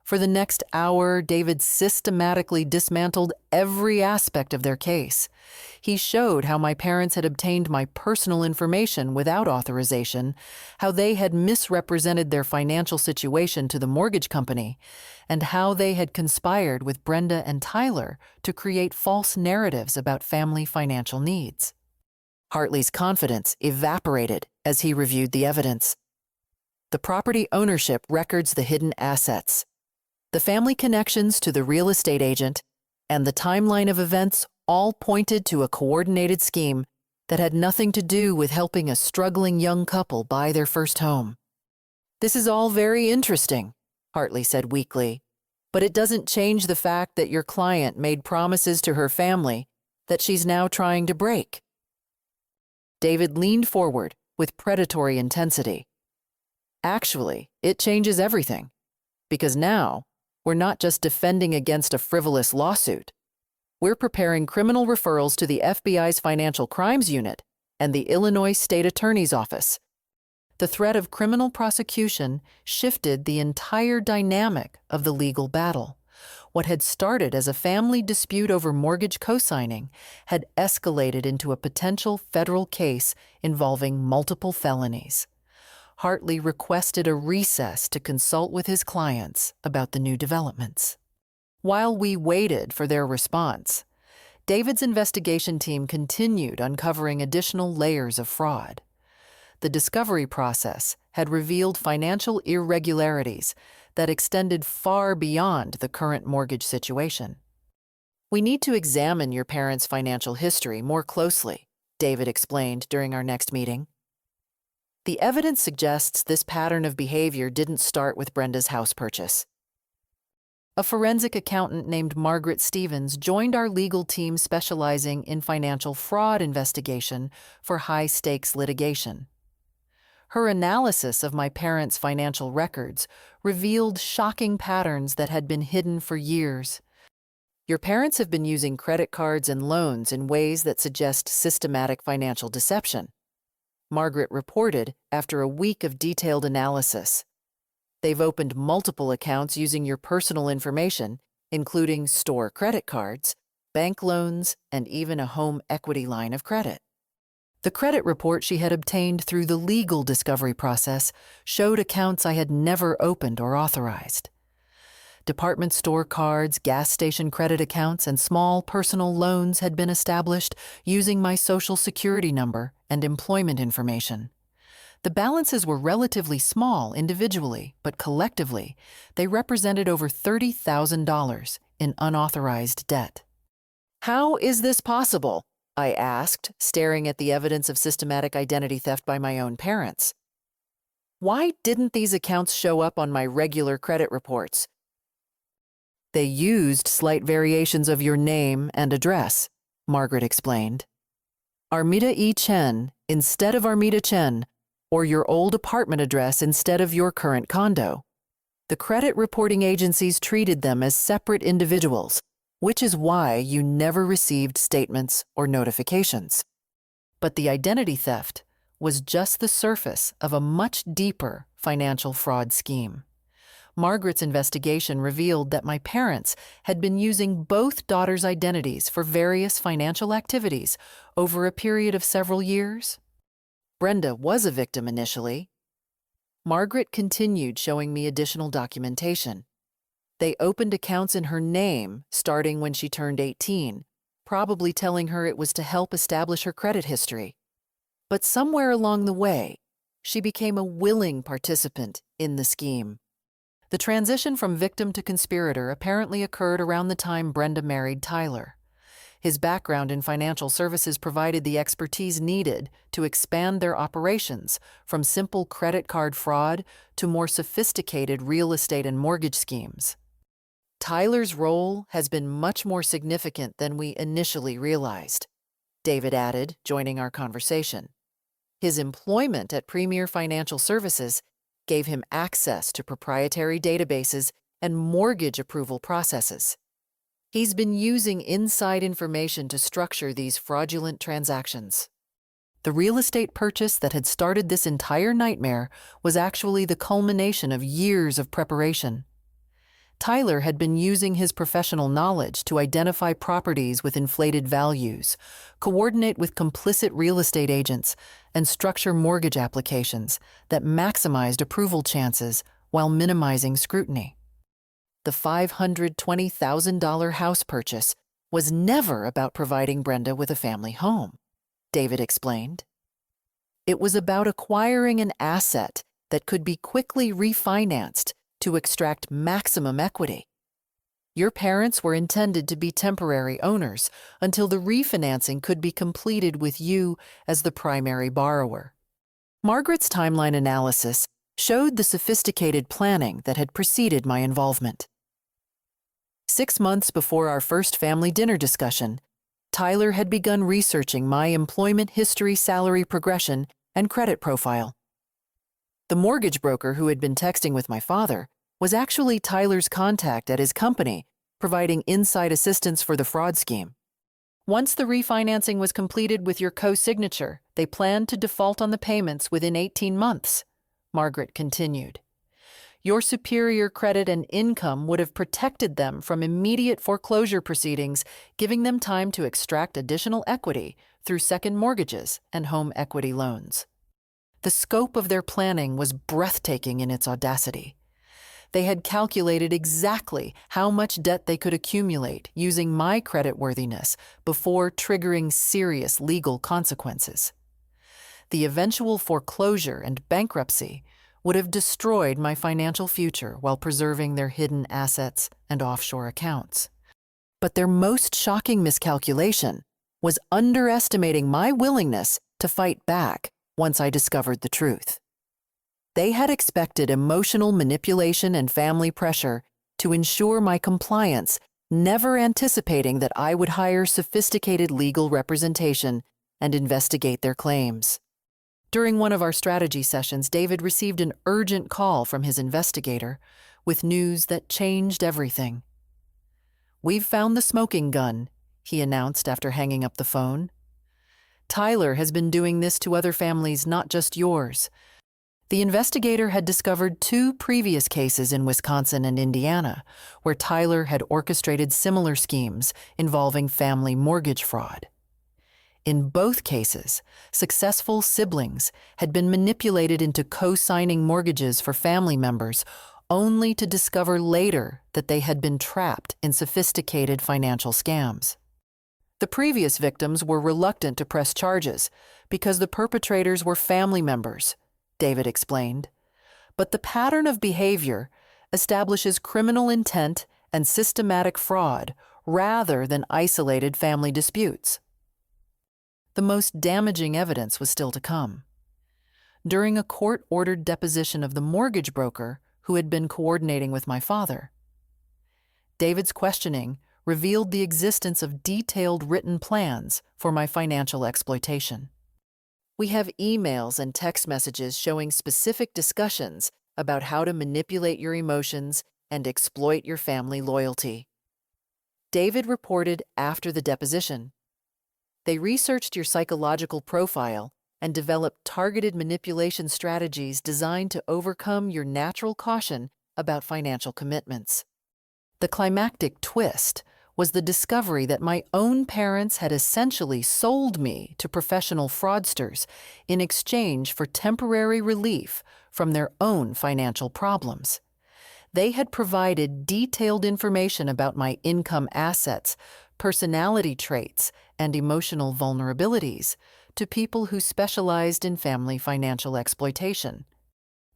Speaker 1: For the next hour, David systematically dismantled every aspect of their case. He showed how my parents had obtained my personal information without authorization, how they had misrepresented their financial situation to the mortgage company, and how they had conspired with Brenda and Tyler to create false narratives about family financial needs. Hartley's confidence evaporated as he reviewed the evidence. The property ownership records the hidden assets. The family connections to the real estate agent and the timeline of events all pointed to a coordinated scheme that had nothing to do with helping a struggling young couple buy their first home. "This is all very interesting," Hartley said weakly, "but it doesn't change the fact that your client made promises to her family that she's now trying to break." David leaned forward with predatory intensity. "Actually, it changes everything, because now we're not just defending against a frivolous lawsuit. We're preparing criminal referrals to the FBI's Financial Crimes Unit and the Illinois State Attorney's Office." The threat of criminal prosecution shifted the entire dynamic of the legal battle. What had started as a family dispute over mortgage co-signing had escalated into a potential federal case involving multiple felonies. Hartley requested a recess to consult with his clients about the new developments. While we waited for their response, David's investigation team continued uncovering additional layers of fraud. The discovery process had revealed financial irregularities that extended far beyond the current mortgage situation. "We need to examine your parents' financial history more closely," David explained during our next meeting. "The evidence suggests this pattern of behavior didn't start with Brenda's house purchase." A forensic accountant named Margaret Stevens joined our legal team specializing in financial fraud investigation for high-stakes litigation. Her analysis of my parents' financial records revealed shocking patterns that had been hidden for years. "Your parents have been using credit cards and loans in ways that suggest systematic financial deception," Margaret reported after a week of detailed analysis. "They've opened multiple accounts using your personal information, including store credit cards, bank loans, and even a home equity line of credit." The credit report she had obtained through the legal discovery process showed accounts I had never opened or authorized. Department store cards, gas station credit accounts, and small personal loans had been established using my Social Security number and employment information. The balances were relatively small individually, but collectively, they represented over $30,000 in unauthorized debt. "How is this possible?" I asked, staring at the evidence of systematic identity theft by my own parents. "Why didn't these accounts show up on my regular credit reports?" "They used slight variations of your name and address," Margaret explained. "Armida E. Chen instead of Armida Chen, or your old apartment address instead of your current condo. The credit reporting agencies treated them as separate individuals, which is why you never received statements or notifications. But the identity theft was just the surface of a much deeper financial fraud scheme. Margaret's investigation revealed that my parents had been using both daughters' identities for various financial activities over a period of several years. Brenda was a victim initially. Margaret continued showing me additional documentation. They opened accounts in her name starting when she turned 18, probably telling her it was to help establish her credit history. But somewhere along the way, she became a willing participant in the scheme. The transition from victim to conspirator apparently occurred around the time Brenda married Tyler. His background in financial services provided the expertise needed to expand their operations from simple credit card fraud to more sophisticated real estate and mortgage schemes. Tyler's role has been much more significant than we initially realized, David added, joining our conversation. His employment at Premier Financial Services gave him access to proprietary databases and mortgage approval processes. He's been using inside information to structure these fraudulent transactions. The real estate purchase that had started this entire nightmare was actually the culmination of years of preparation. Tyler had been using his professional knowledge to identify properties with inflated values, coordinate with complicit real estate agents, and structure mortgage applications that maximized approval chances while minimizing scrutiny. The $520,000 house purchase was never about providing Brenda with a family home, David explained. It was about acquiring an asset that could be quickly refinanced to extract maximum equity. Your parents were intended to be temporary owners until the refinancing could be completed with you as the primary borrower. Margaret's timeline analysis showed the sophisticated planning that had preceded my involvement. 6 months before our first family dinner discussion, Tyler had begun researching my employment history, salary progression, and credit profile. The mortgage broker who had been texting with my father was actually Tyler's contact at his company, providing inside assistance for the fraud scheme. Once the refinancing was completed with your co-signature, they planned to default on the payments within 18 months, Margaret continued. Your superior credit and income would have protected them from immediate foreclosure proceedings, giving them time to extract additional equity through second mortgages and home equity loans. The scope of their planning was breathtaking in its audacity. They had calculated exactly how much debt they could accumulate using my creditworthiness before triggering serious legal consequences. The eventual foreclosure and bankruptcy would have destroyed my financial future while preserving their hidden assets and offshore accounts. But their most shocking miscalculation was underestimating my willingness to fight back once I discovered the truth. They had expected emotional manipulation and family pressure to ensure my compliance, never anticipating that I would hire sophisticated legal representation and investigate their claims. During one of our strategy sessions, David received an urgent call from his investigator with news that changed everything. "We've found the smoking gun," he announced after hanging up the phone. "Tyler has been doing this to other families, not just yours." The investigator had discovered 2 previous cases in Wisconsin and Indiana where Tyler had orchestrated similar schemes involving family mortgage fraud. In both cases, successful siblings had been manipulated into co-signing mortgages for family members, only to discover later that they had been trapped in sophisticated financial scams. The previous victims were reluctant to press charges because the perpetrators were family members, David explained. But the pattern of behavior establishes criminal intent and systematic fraud rather than isolated family disputes. The most damaging evidence was still to come. During a court-ordered deposition of the mortgage broker who had been coordinating with my father, David's questioning revealed the existence of detailed written plans for my financial exploitation. We have emails and text messages showing specific discussions about how to manipulate your emotions and exploit your family loyalty. David reported after the deposition, "They researched your psychological profile and develop targeted manipulation strategies designed to overcome your natural caution about financial commitments. The climactic twist was the discovery that my own parents had essentially sold me to professional fraudsters in exchange for temporary relief from their own financial problems. They had provided detailed information about my income assets, personality traits, and emotional vulnerabilities to people who specialized in family financial exploitation.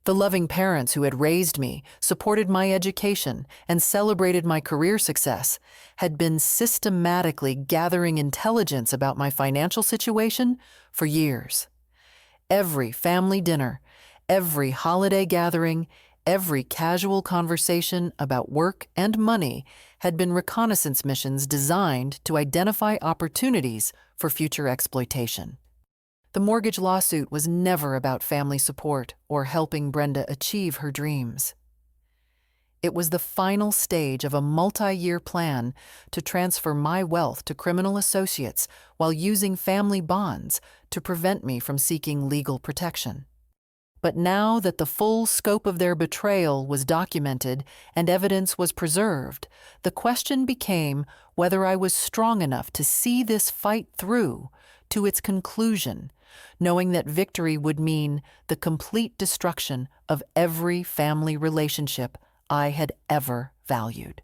Speaker 1: The loving parents who had raised me, supported my education, and celebrated my career success had been systematically gathering intelligence about my financial situation for years. Every family dinner, every holiday gathering, every casual conversation about work and money had been reconnaissance missions designed to identify opportunities for future exploitation. The mortgage lawsuit was never about family support or helping Brenda achieve her dreams. It was the final stage of a multi-year plan to transfer my wealth to criminal associates while using family bonds to prevent me from seeking legal protection. But now that the full scope of their betrayal was documented and evidence was preserved, the question became whether I was strong enough to see this fight through to its conclusion, knowing that victory would mean the complete destruction of every family relationship I had ever valued.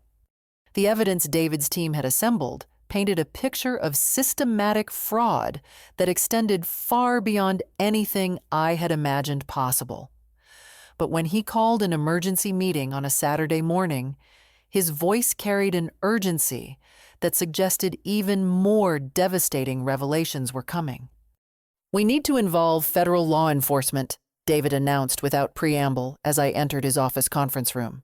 Speaker 1: The evidence David's team had assembled painted a picture of systematic fraud that extended far beyond anything I had imagined possible. But when he called an emergency meeting on a Saturday morning, his voice carried an urgency that suggested even more devastating revelations were coming. "We need to involve federal law enforcement," David announced without preamble as I entered his office conference room.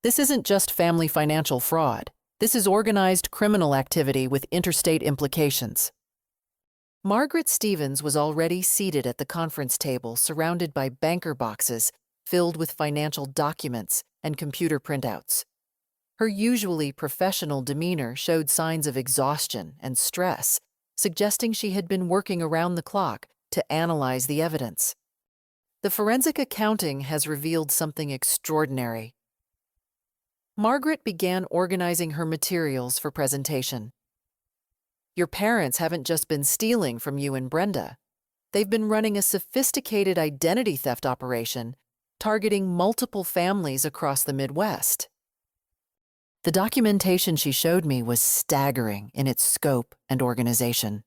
Speaker 1: "This isn't just family financial fraud. This is organized criminal activity with interstate implications." Margaret Stevens was already seated at the conference table, surrounded by banker boxes filled with financial documents and computer printouts. Her usually professional demeanor showed signs of exhaustion and stress, suggesting she had been working around the clock to analyze the evidence. "The forensic accounting has revealed something extraordinary." Margaret began organizing her materials for presentation. "Your parents haven't just been stealing from you and Brenda. They've been running a sophisticated identity theft operation, targeting multiple families across the Midwest." The documentation she showed me was staggering in its scope and organization.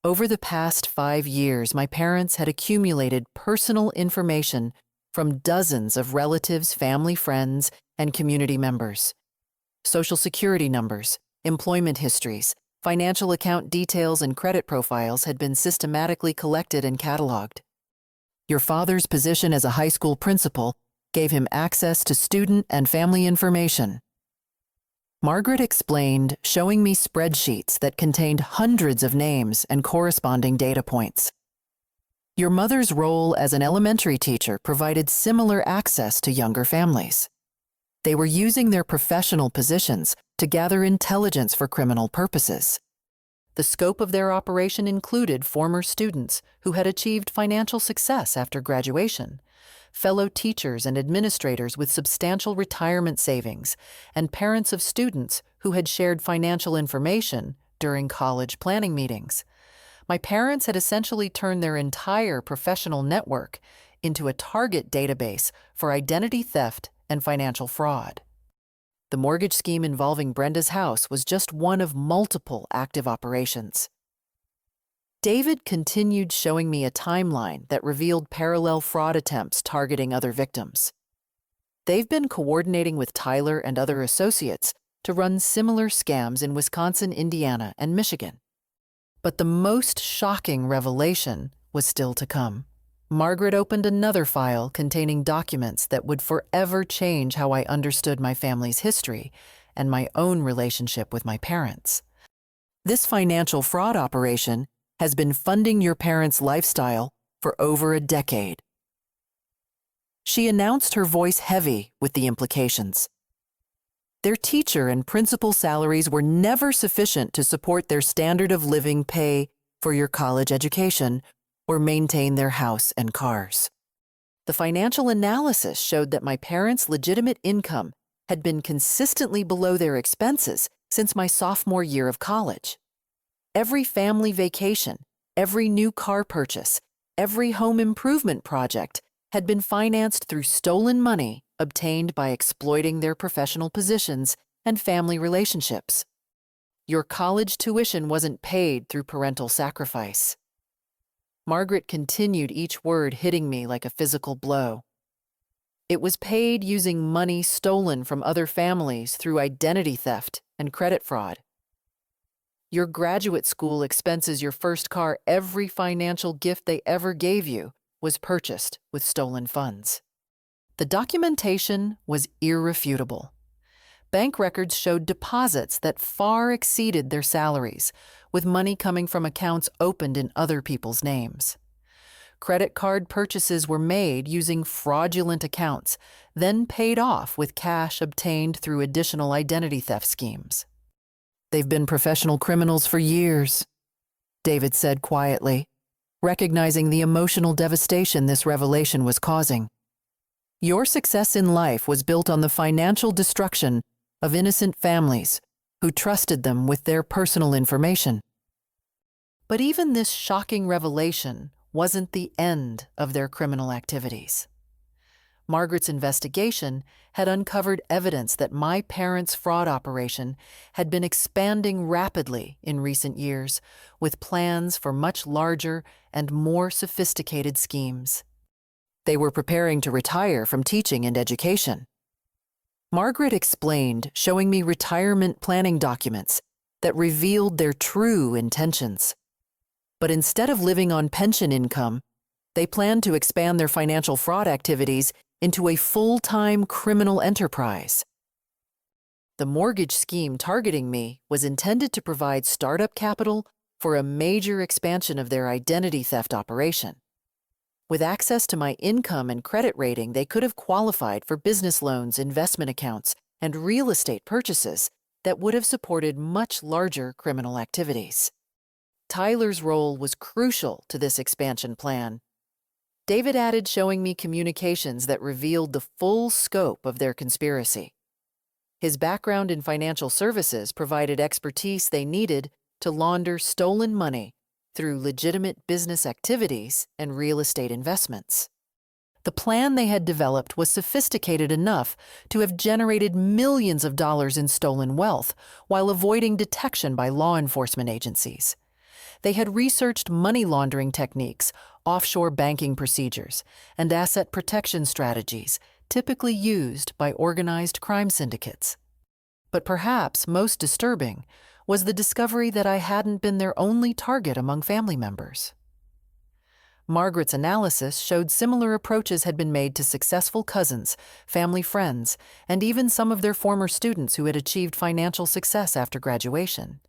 Speaker 1: Over the past 5 years, my parents had accumulated personal information from dozens of relatives, family, friends, and community members. Social security numbers, employment histories, financial account details, and credit profiles had been systematically collected and cataloged. Your father's position as a high school principal gave him access to student and family information. Margaret explained, showing me spreadsheets that contained hundreds of names and corresponding data points. Your mother's role as an elementary teacher provided similar access to younger families. They were using their professional positions to gather intelligence for criminal purposes. The scope of their operation included former students who had achieved financial success after graduation, fellow teachers and administrators with substantial retirement savings, and parents of students who had shared financial information during college planning meetings. My parents had essentially turned their entire professional network into a target database for identity theft and financial fraud. The mortgage scheme involving Brenda's house was just one of multiple active operations. David continued showing me a timeline that revealed parallel fraud attempts targeting other victims. They've been coordinating with Tyler and other associates to run similar scams in Wisconsin, Indiana, and Michigan. But the most shocking revelation was still to come. Margaret opened another file containing documents that would forever change how I understood my family's history and my own relationship with my parents. This financial fraud operation has been funding your parents' lifestyle for over a decade. She announced, her voice heavy with the implications. Their teacher and principal salaries were never sufficient to support their standard of living, pay for your college education, or maintain their house and cars. The financial analysis showed that my parents' legitimate income had been consistently below their expenses since my sophomore year of college. Every family vacation, every new car purchase, every home improvement project had been financed through stolen money obtained by exploiting their professional positions and family relationships. Your college tuition wasn't paid through parental sacrifice. Margaret continued each word hitting me like a physical blow. It was paid using money stolen from other families through identity theft and credit fraud. Your graduate school expenses your first car. Every financial gift they ever gave you was purchased with stolen funds. The documentation was irrefutable. Bank records showed deposits that far exceeded their salaries, with money coming from accounts opened in other people's names. Credit card purchases were made using fraudulent accounts, then paid off with cash obtained through additional identity theft schemes. "They've been professional criminals for years," David said quietly, recognizing the emotional devastation this revelation was causing. "Your success in life was built on the financial destruction of innocent families who trusted them with their personal information." But even this shocking revelation wasn't the end of their criminal activities. Margaret's investigation had uncovered evidence that my parents' fraud operation had been expanding rapidly in recent years, with plans for much larger and more sophisticated schemes. They were preparing to retire from teaching and education. Margaret explained, showing me retirement planning documents that revealed their true intentions. But instead of living on pension income, they planned to expand their financial fraud activities into a full-time criminal enterprise. The mortgage scheme targeting me was intended to provide startup capital for a major expansion of their identity theft operation. With access to my income and credit rating, they could have qualified for business loans, investment accounts, and real estate purchases that would have supported much larger criminal activities. Tyler's role was crucial to this expansion plan. David added, showing me communications that revealed the full scope of their conspiracy. His background in financial services provided expertise they needed to launder stolen money through legitimate business activities and real estate investments. The plan they had developed was sophisticated enough to have generated millions of dollars in stolen wealth while avoiding detection by law enforcement agencies. They had researched money laundering techniques, offshore banking procedures, and asset protection strategies typically used by organized crime syndicates. But perhaps most disturbing was the discovery that I hadn't been their only target among family members. Margaret's analysis showed similar approaches had been made to successful cousins, family friends, and even some of their former students who had achieved financial success after graduation.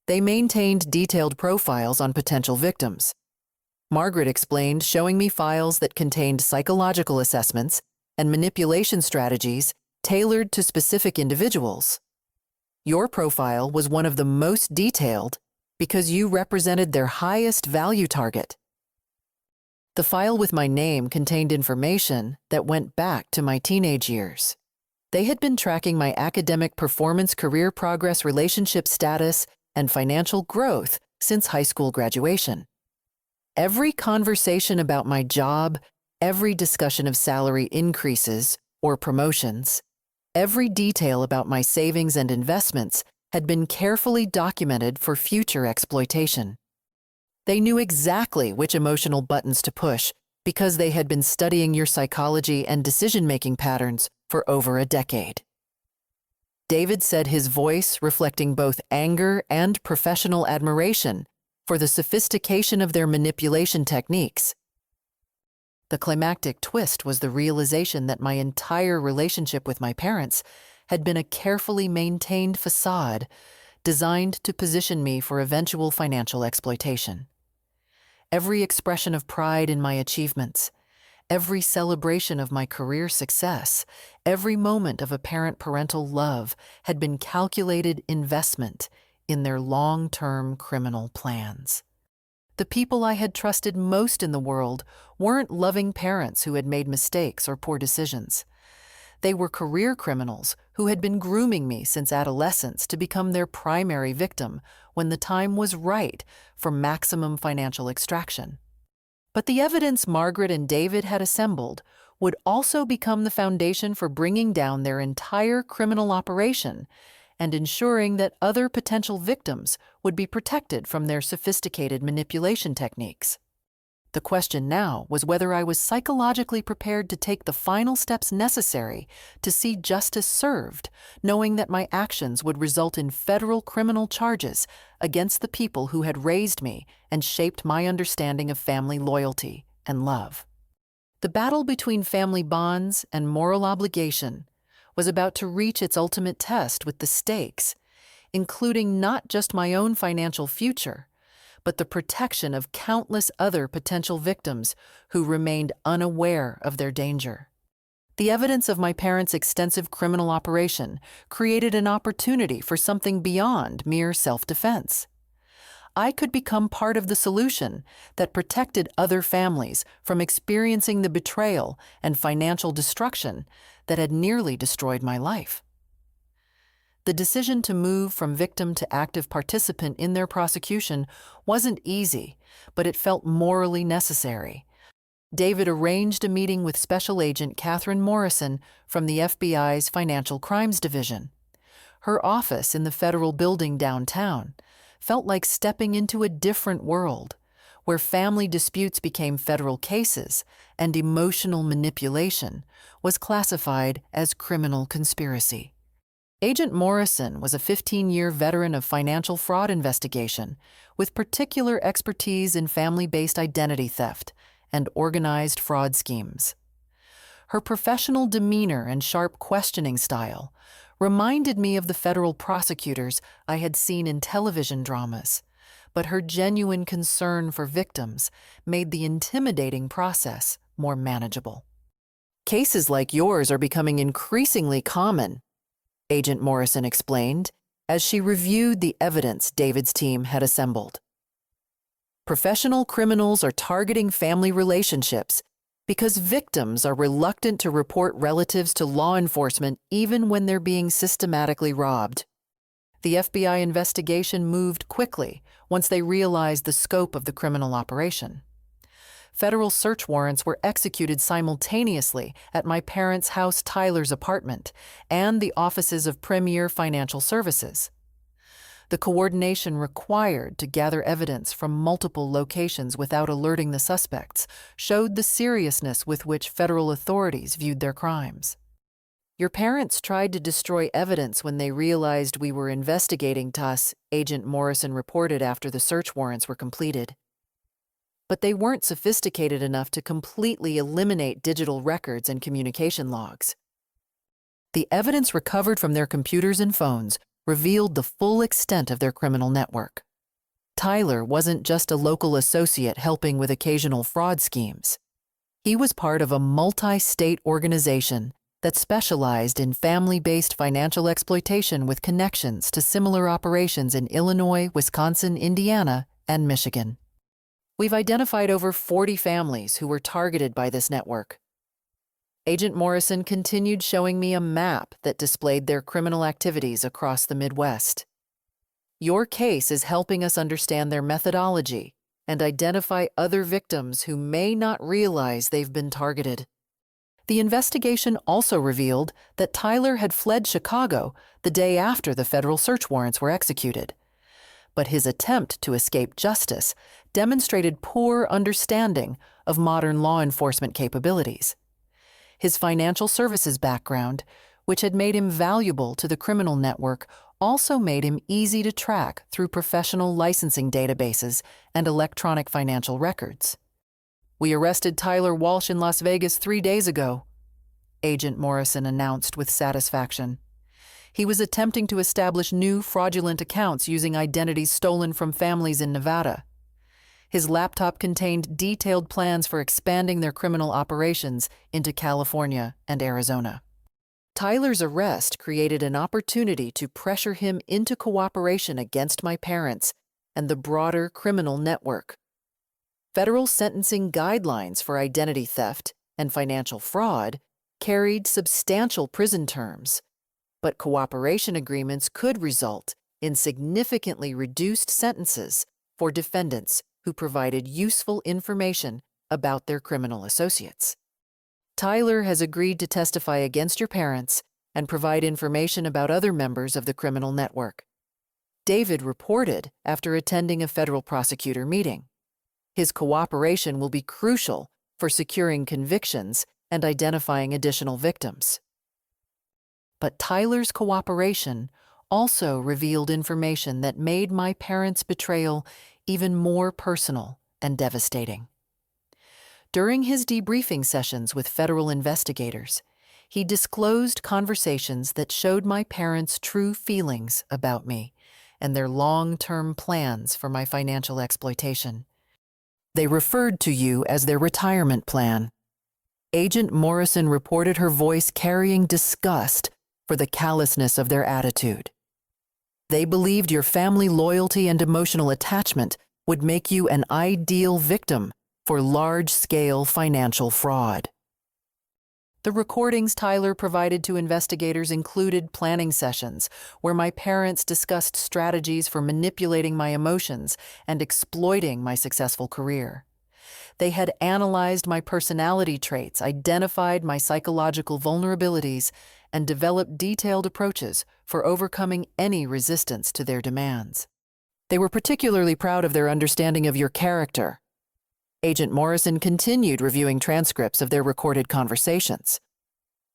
Speaker 1: They maintained detailed profiles on potential victims. Margaret explained, showing me files that contained psychological assessments and manipulation strategies tailored to specific individuals. "Your profile was one of the most detailed because you represented their highest value target." The file with my name contained information that went back to my teenage years. They had been tracking my academic performance, career progress, relationship status, and financial growth since high school graduation. Every conversation about my job, every discussion of salary increases or promotions, every detail about my savings and investments had been carefully documented for future exploitation. They knew exactly which emotional buttons to push because they had been studying your psychology and decision-making patterns for over a decade. David said, his voice reflecting both anger and professional admiration for the sophistication of their manipulation techniques. The climactic twist was the realization that my entire relationship with my parents had been a carefully maintained facade designed to position me for eventual financial exploitation. Every expression of pride in my achievements, every celebration of my career success, every moment of apparent parental love had been calculated investment in their long-term criminal plans. The people I had trusted most in the world weren't loving parents who had made mistakes or poor decisions. They were career criminals who had been grooming me since adolescence to become their primary victim when the time was right for maximum financial extraction. But the evidence Margaret and David had assembled would also become the foundation for bringing down their entire criminal operation and ensuring that other potential victims would be protected from their sophisticated manipulation techniques. The question now was whether I was psychologically prepared to take the final steps necessary to see justice served, knowing that my actions would result in federal criminal charges against the people who had raised me and shaped my understanding of family loyalty and love. The battle between family bonds and moral obligation was about to reach its ultimate test with the stakes, including not just my own financial future, but the protection of countless other potential victims who remained unaware of their danger. The evidence of my parents' extensive criminal operation created an opportunity for something beyond mere self-defense. I could become part of the solution that protected other families from experiencing the betrayal and financial destruction that had nearly destroyed my life. The decision to move from victim to active participant in their prosecution wasn't easy, but it felt morally necessary. David arranged a meeting with Special Agent Catherine Morrison from the FBI's Financial Crimes Division. Her office in the federal building downtown felt like stepping into a different world, where family disputes became federal cases and emotional manipulation was classified as criminal conspiracy. Agent Morrison was a 15-year veteran of financial fraud investigation with particular expertise in family-based identity theft and organized fraud schemes. Her professional demeanor and sharp questioning style reminded me of the federal prosecutors I had seen in television dramas, but her genuine concern for victims made the intimidating process more manageable. "Cases like yours are becoming increasingly common," Agent Morrison explained as she reviewed the evidence David's team had assembled. "Professional criminals are targeting family relationships because victims are reluctant to report relatives to law enforcement even when they're being systematically robbed." The FBI investigation moved quickly once they realized the scope of the criminal operation. Federal search warrants were executed simultaneously at my parents' house Tyler's apartment and the offices of Premier Financial Services. The coordination required to gather evidence from multiple locations without alerting the suspects showed the seriousness with which federal authorities viewed their crimes. "Your parents tried to destroy evidence when they realized we were investigating us," Agent Morrison reported after the search warrants were completed. "But they weren't sophisticated enough to completely eliminate digital records and communication logs. The evidence recovered from their computers and phones revealed the full extent of their criminal network. Tyler wasn't just a local associate helping with occasional fraud schemes. He was part of a multi-state organization that specialized in family-based financial exploitation with connections to similar operations in Illinois, Wisconsin, Indiana, and Michigan. We've identified over 40 families who were targeted by this network." Agent Morrison continued showing me a map that displayed their criminal activities across the Midwest. "Your case is helping us understand their methodology and identify other victims who may not realize they've been targeted." The investigation also revealed that Tyler had fled Chicago the day after the federal search warrants were executed. But his attempt to escape justice demonstrated poor understanding of modern law enforcement capabilities. His financial services background, which had made him valuable to the criminal network, also made him easy to track through professional licensing databases and electronic financial records. "We arrested Tyler Walsh in Las Vegas 3 days ago," Agent Morrison announced with satisfaction. He was attempting to establish new fraudulent accounts using identities stolen from families in Nevada. His laptop contained detailed plans for expanding their criminal operations into California and Arizona. Tyler's arrest created an opportunity to pressure him into cooperation against my parents and the broader criminal network. Federal sentencing guidelines for identity theft and financial fraud carried substantial prison terms, but cooperation agreements could result in significantly reduced sentences for defendants who provided useful information about their criminal associates. Tyler has agreed to testify against your parents and provide information about other members of the criminal network. David reported after attending a federal prosecutor meeting. His cooperation will be crucial for securing convictions and identifying additional victims. But Tyler's cooperation also revealed information that made my parents' betrayal even more personal and devastating. During his debriefing sessions with federal investigators, he disclosed conversations that showed my parents' true feelings about me and their long-term plans for my financial exploitation. They referred to you as their retirement plan. Agent Morrison reported her voice carrying disgust for the callousness of their attitude. They believed your family loyalty and emotional attachment would make you an ideal victim for large-scale financial fraud. The recordings Tyler provided to investigators included planning sessions where my parents discussed strategies for manipulating my emotions and exploiting my successful career. They had analyzed my personality traits, identified my psychological vulnerabilities, and developed detailed approaches for overcoming any resistance to their demands. They were particularly proud of their understanding of your character. Agent Morrison continued reviewing transcripts of their recorded conversations.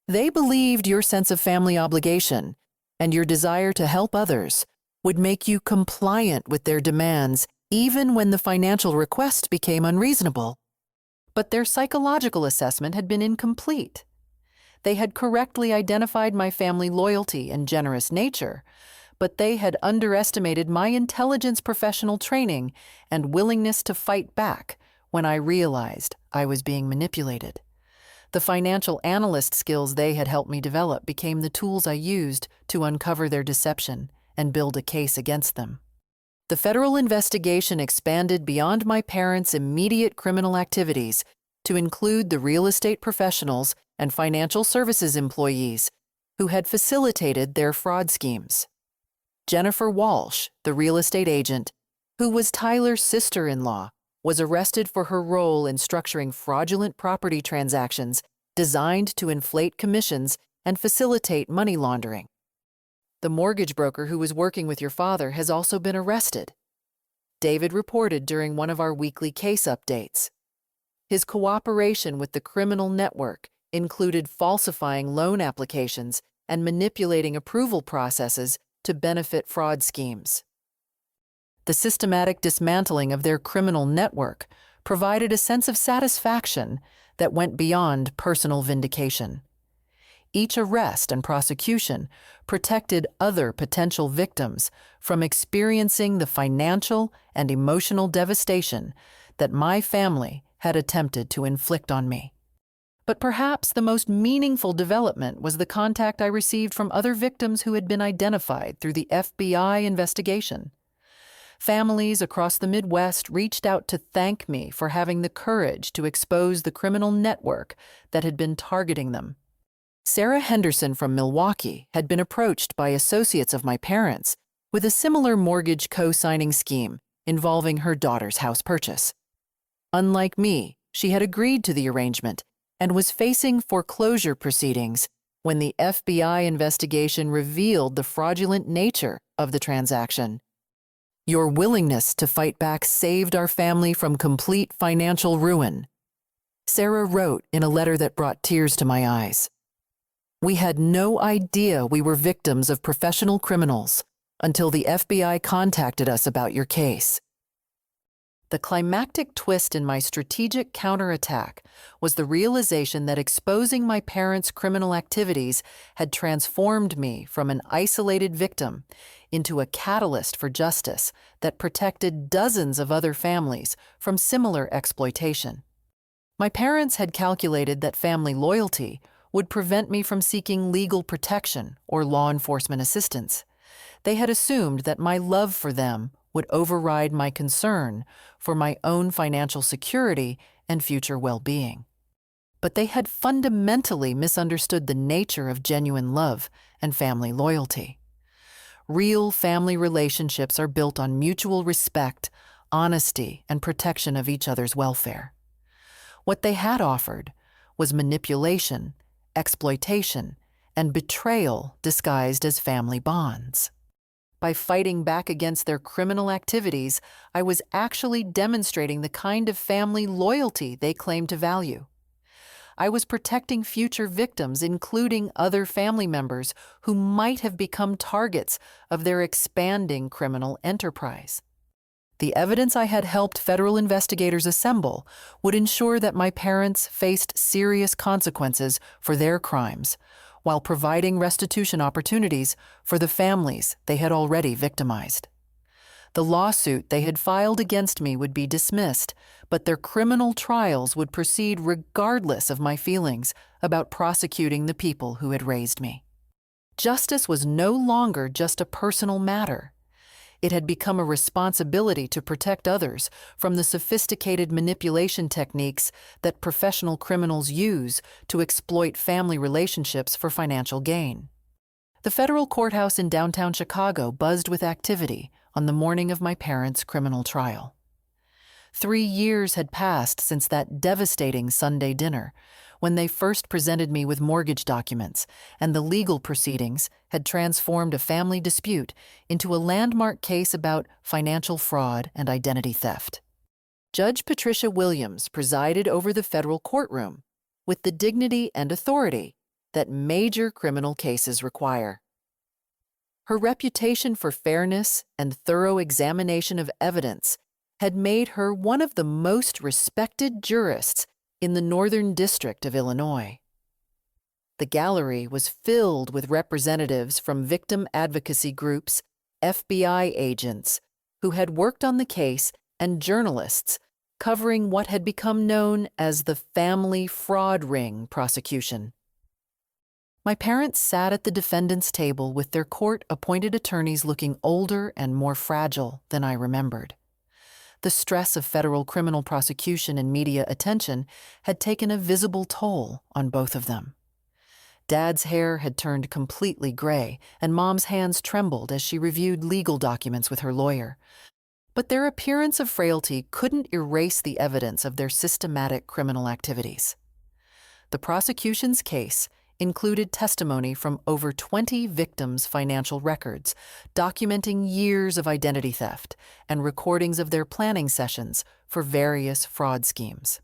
Speaker 1: They believed your sense of family obligation and your desire to help others would make you compliant with their demands even when the financial request became unreasonable. But their psychological assessment had been incomplete. They had correctly identified my family loyalty and generous nature, but they had underestimated my intelligence professional training and willingness to fight back when I realized I was being manipulated. The financial analyst skills they had helped me develop became the tools I used to uncover their deception and build a case against them. The federal investigation expanded beyond my parents' immediate criminal activities to include the real estate professionals and financial services employees who had facilitated their fraud schemes. Jennifer Walsh, the real estate agent, who was Tyler's sister-in-law, was arrested for her role in structuring fraudulent property transactions designed to inflate commissions and facilitate money laundering. The mortgage broker who was working with your father has also been arrested. David reported during one of our weekly case updates. His cooperation with the criminal network included falsifying loan applications and manipulating approval processes to benefit fraud schemes. The systematic dismantling of their criminal network provided a sense of satisfaction that went beyond personal vindication. Each arrest and prosecution protected other potential victims from experiencing the financial and emotional devastation that my family had attempted to inflict on me. But perhaps the most meaningful development was the contact I received from other victims who had been identified through the FBI investigation. Families across the Midwest reached out to thank me for having the courage to expose the criminal network that had been targeting them. Sarah Henderson from Milwaukee had been approached by associates of my parents with a similar mortgage co-signing scheme involving her daughter's house purchase. Unlike me, she had agreed to the arrangement and was facing foreclosure proceedings when the FBI investigation revealed the fraudulent nature of the transaction. Your willingness to fight back saved our family from complete financial ruin, Sarah wrote in a letter that brought tears to my eyes. We had no idea we were victims of professional criminals until the FBI contacted us about your case. The climactic twist in my strategic counterattack was the realization that exposing my parents' criminal activities had transformed me from an isolated victim into a catalyst for justice that protected dozens of other families from similar exploitation. My parents had calculated that family loyalty would prevent me from seeking legal protection or law enforcement assistance. They had assumed that my love for them would override my concern for my own financial security and future well-being. But they had fundamentally misunderstood the nature of genuine love and family loyalty. Real family relationships are built on mutual respect, honesty, and protection of each other's welfare. What they had offered was manipulation, exploitation, and betrayal disguised as family bonds. By fighting back against their criminal activities, I was actually demonstrating the kind of family loyalty they claimed to value. I was protecting future victims, including other family members who might have become targets of their expanding criminal enterprise. The evidence I had helped federal investigators assemble would ensure that my parents faced serious consequences for their crimes, while providing restitution opportunities for the families they had already victimized. The lawsuit they had filed against me would be dismissed, but their criminal trials would proceed regardless of my feelings about prosecuting the people who had raised me. Justice was no longer just a personal matter. It had become a responsibility to protect others from the sophisticated manipulation techniques that professional criminals use to exploit family relationships for financial gain. The federal courthouse in downtown Chicago buzzed with activity on the morning of my parents' criminal trial. 3 years had passed since that devastating Sunday dinner, when they first presented me with mortgage documents, and the legal proceedings had transformed a family dispute into a landmark case about financial fraud and identity theft. Judge Patricia Williams presided over the federal courtroom with the dignity and authority that major criminal cases require. Her reputation for fairness and thorough examination of evidence had made her one of the most respected jurists in the Northern District of Illinois. The gallery was filled with representatives from victim advocacy groups, FBI agents who had worked on the case, and journalists covering what had become known as the family fraud ring prosecution. My parents sat at the defendant's table with their court-appointed attorneys looking older and more fragile than I remembered. The stress of federal criminal prosecution and media attention had taken a visible toll on both of them. Dad's hair had turned completely gray, and Mom's hands trembled as she reviewed legal documents with her lawyer. But their appearance of frailty couldn't erase the evidence of their systematic criminal activities. The prosecution's case included testimony from over 20 victims' financial records, documenting years of identity theft and recordings of their planning sessions for various fraud schemes.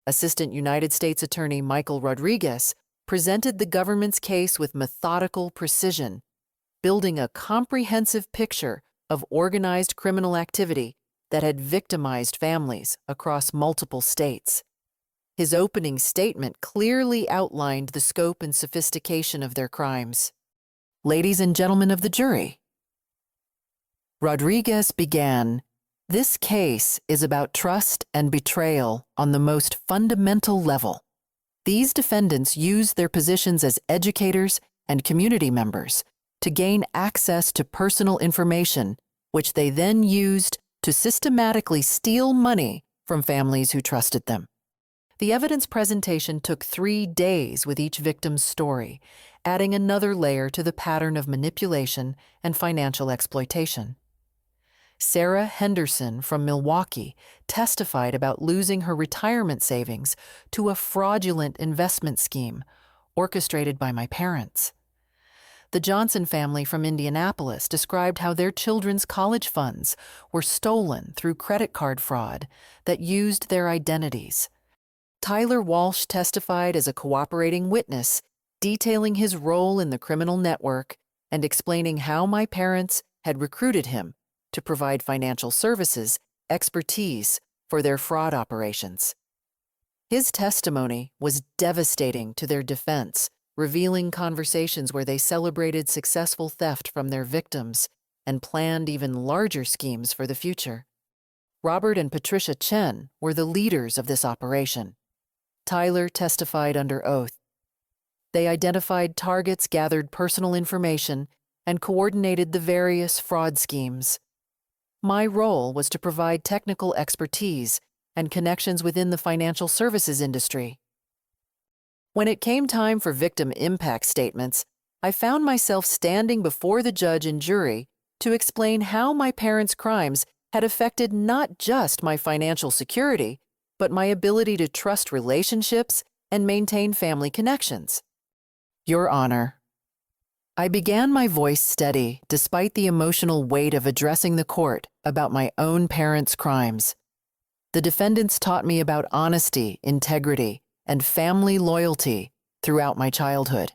Speaker 1: Assistant United States Attorney Michael Rodriguez presented the government's case with methodical precision, building a comprehensive picture of organized criminal activity that had victimized families across multiple states. His opening statement clearly outlined the scope and sophistication of their crimes. Ladies and gentlemen of the jury, Rodriguez began, "This case is about trust and betrayal on the most fundamental level. These defendants used their positions as educators and community members to gain access to personal information, which they then used to systematically steal money from families who trusted them." The evidence presentation took 3 days with each victim's story, adding another layer to the pattern of manipulation and financial exploitation. Sarah Henderson from Milwaukee testified about losing her retirement savings to a fraudulent investment scheme orchestrated by my parents. The Johnson family from Indianapolis described how their children's college funds were stolen through credit card fraud that used their identities. Tyler Walsh testified as a cooperating witness, detailing his role in the criminal network and explaining how my parents had recruited him to provide financial services expertise for their fraud operations. His testimony was devastating to their defense, revealing conversations where they celebrated successful theft from their victims and planned even larger schemes for the future. Robert and Patricia Chen were the leaders of this operation. Tyler testified under oath. They identified targets, gathered personal information, and coordinated the various fraud schemes. My role was to provide technical expertise and connections within the financial services industry. When it came time for victim impact statements, I found myself standing before the judge and jury to explain how my parents' crimes had affected not just my financial security, but my ability to trust relationships and maintain family connections. Your Honor, I began my voice steady despite the emotional weight of addressing the court about my own parents' crimes. The defendants taught me about honesty, integrity, and family loyalty throughout my childhood.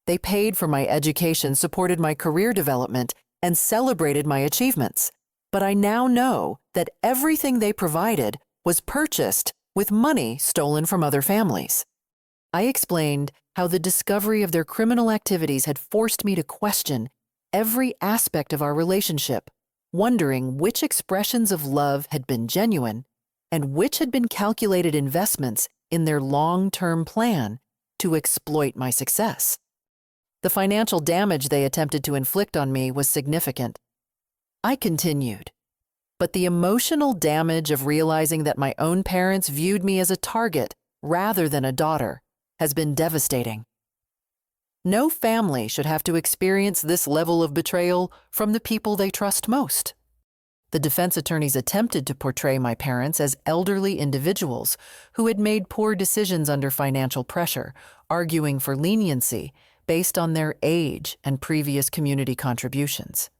Speaker 1: They paid for my education, supported my career development, and celebrated my achievements. But I now know that everything they provided was purchased with money stolen from other families. I explained how the discovery of their criminal activities had forced me to question every aspect of our relationship, wondering which expressions of love had been genuine and which had been calculated investments in their long-term plan to exploit my success. The financial damage they attempted to inflict on me was significant. I continued, but the emotional damage of realizing that my own parents viewed me as a target rather than a daughter has been devastating. No family should have to experience this level of betrayal from the people they trust most. The defense attorneys attempted to portray my parents as elderly individuals who had made poor decisions under financial pressure, arguing for leniency based on their age and previous community contributions.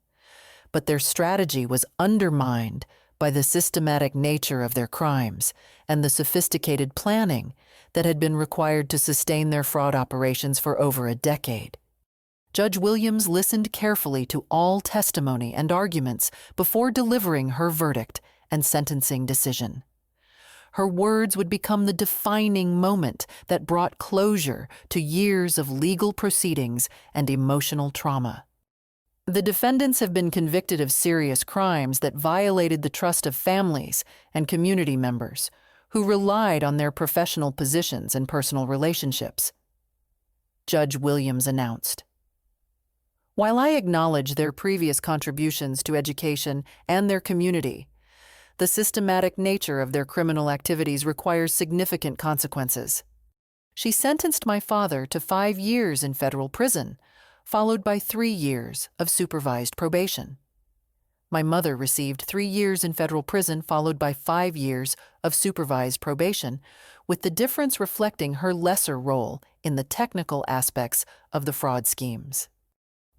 Speaker 1: But their strategy was undermined by the systematic nature of their crimes and the sophisticated planning that had been required to sustain their fraud operations for over a decade. Judge Williams listened carefully to all testimony and arguments before delivering her verdict and sentencing decision. Her words would become the defining moment that brought closure to years of legal proceedings and emotional trauma. The defendants have been convicted of serious crimes that violated the trust of families and community members who relied on their professional positions and personal relationships. Judge Williams announced. While I acknowledge their previous contributions to education and their community, the systematic nature of their criminal activities requires significant consequences. She sentenced my father to 5 years in federal prison, followed by 3 years of supervised probation. My mother received 3 years in federal prison, followed by 5 years of supervised probation, with the difference reflecting her lesser role in the technical aspects of the fraud schemes.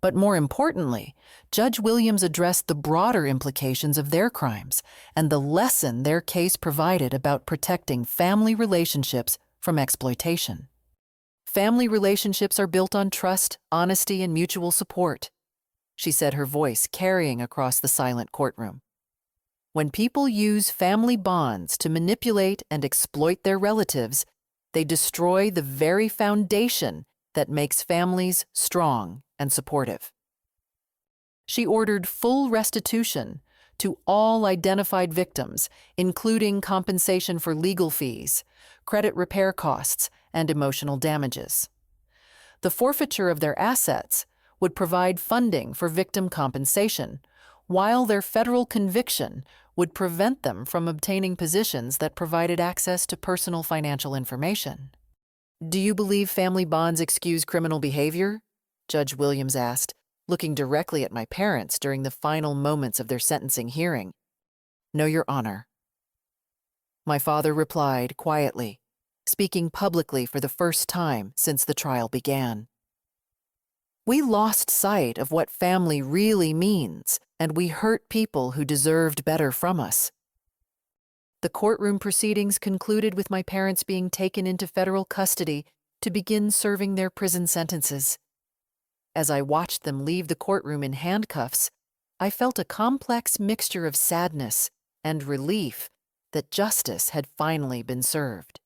Speaker 1: But more importantly, Judge Williams addressed the broader implications of their crimes and the lesson their case provided about protecting family relationships from exploitation. Family relationships are built on trust, honesty, and mutual support, she said, her voice carrying across the silent courtroom. When people use family bonds to manipulate and exploit their relatives, they destroy the very foundation that makes families strong and supportive. She ordered full restitution to all identified victims, including compensation for legal fees, credit repair costs, and emotional damages. The forfeiture of their assets would provide funding for victim compensation, while their federal conviction would prevent them from obtaining positions that provided access to personal financial information. Do you believe family bonds excuse criminal behavior? Judge Williams asked, looking directly at my parents during the final moments of their sentencing hearing. No, Your Honor. My father replied quietly, speaking publicly for the first time since the trial began. We lost sight of what family really means, and we hurt people who deserved better from us. The courtroom proceedings concluded with my parents being taken into federal custody to begin serving their prison sentences. As I watched them leave the courtroom in handcuffs, I felt a complex mixture of sadness and relief that justice had finally been served.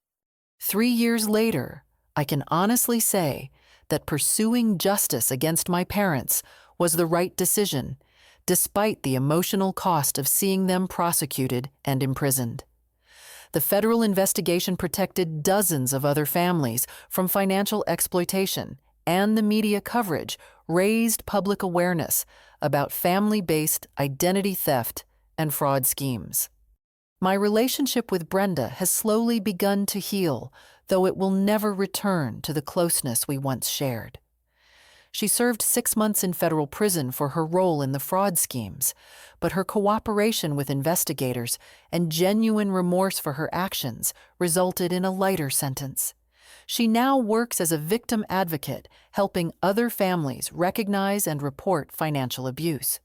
Speaker 1: 3 years later, I can honestly say that pursuing justice against my parents was the right decision, despite the emotional cost of seeing them prosecuted and imprisoned. The federal investigation protected dozens of other families from financial exploitation, and the media coverage raised public awareness about family-based identity theft and fraud schemes. My relationship with Brenda has slowly begun to heal, though it will never return to the closeness we once shared. She served 6 months in federal prison for her role in the fraud schemes, but her cooperation with investigators and genuine remorse for her actions resulted in a lighter sentence. She now works as a victim advocate, helping other families recognize and report financial abuse.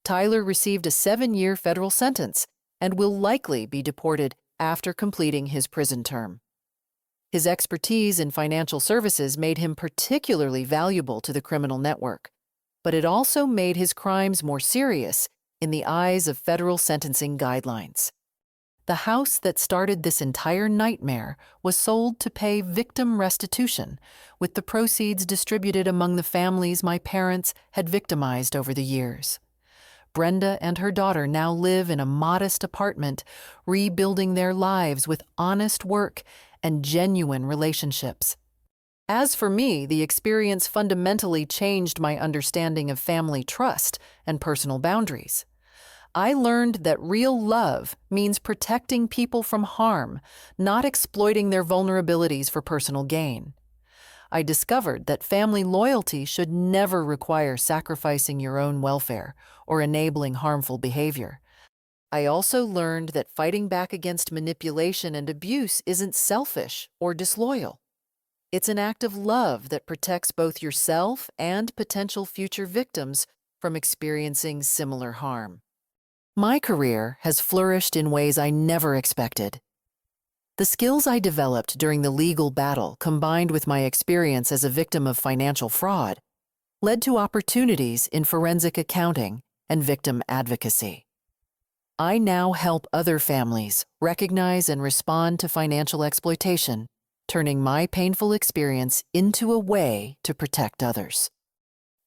Speaker 1: Tyler received a 7-year federal sentence and will likely be deported after completing his prison term. His expertise in financial services made him particularly valuable to the criminal network, but it also made his crimes more serious in the eyes of federal sentencing guidelines. The house that started this entire nightmare was sold to pay victim restitution, with the proceeds distributed among the families my parents had victimized over the years. Brenda and her daughter now live in a modest apartment, rebuilding their lives with honest work and genuine relationships. As for me, the experience fundamentally changed my understanding of family trust and personal boundaries. I learned that real love means protecting people from harm, not exploiting their vulnerabilities for personal gain. I discovered that family loyalty should never require sacrificing your own welfare or enabling harmful behavior. I also learned that fighting back against manipulation and abuse isn't selfish or disloyal. It's an act of love that protects both yourself and potential future victims from experiencing similar harm. My career has flourished in ways I never expected. The skills I developed during the legal battle, combined with my experience as a victim of financial fraud, led to opportunities in forensic accounting and victim advocacy. I now help other families recognize and respond to financial exploitation, turning my painful experience into a way to protect others.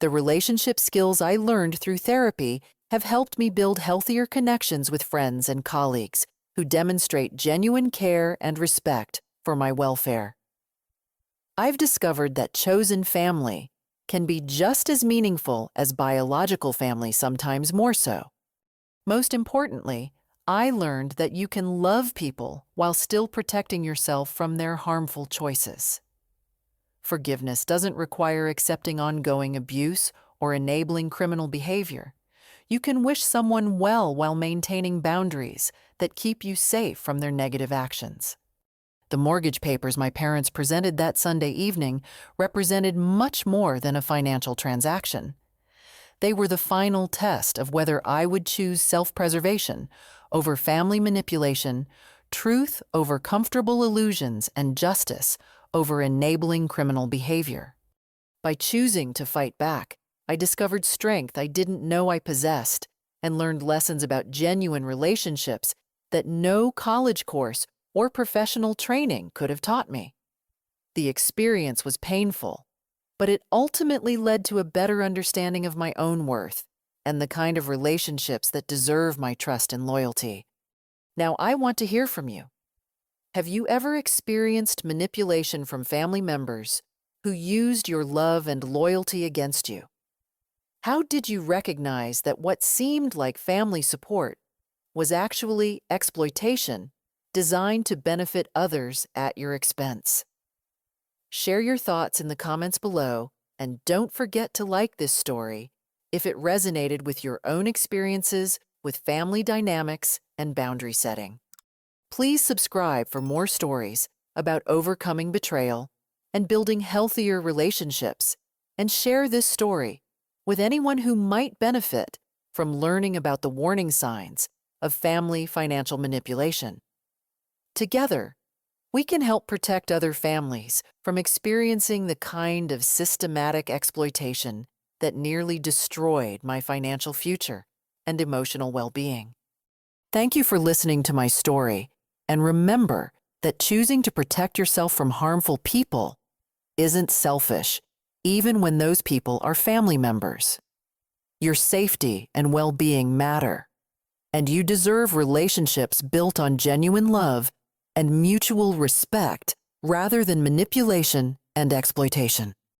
Speaker 1: The relationship skills I learned through therapy have helped me build healthier connections with friends and colleagues who demonstrate genuine care and respect for my welfare. I've discovered that chosen family can be just as meaningful as biological family, sometimes more so. Most importantly, I learned that you can love people while still protecting yourself from their harmful choices. Forgiveness doesn't require accepting ongoing abuse or enabling criminal behavior. You can wish someone well while maintaining boundaries that keep you safe from their negative actions. The mortgage papers my parents presented that Sunday evening represented much more than a financial transaction. They were the final test of whether I would choose self-preservation over family manipulation, truth over comfortable illusions, and justice over enabling criminal behavior. By choosing to fight back, I discovered strength I didn't know I possessed and learned lessons about genuine relationships that no college course or professional training could have taught me. The experience was painful, but it ultimately led to a better understanding of my own worth and the kind of relationships that deserve my trust and loyalty. Now, I want to hear from you. Have you ever experienced manipulation from family members who used your love and loyalty against you? How did you recognize that what seemed like family support was actually exploitation designed to benefit others at your expense? Share your thoughts in the comments below, and don't forget to like this story if it resonated with your own experiences with family dynamics and boundary setting. Please subscribe for more stories about overcoming betrayal and building healthier relationships, and share this story with anyone who might benefit from learning about the warning signs of family financial manipulation. Together, we can help protect other families from experiencing the kind of systematic exploitation that nearly destroyed my financial future and emotional well-being. Thank you for listening to my story, and remember that choosing to protect yourself from harmful people isn't selfish, even when those people are family members. Your safety and well-being matter, and you deserve relationships built on genuine love and mutual respect rather than manipulation and exploitation.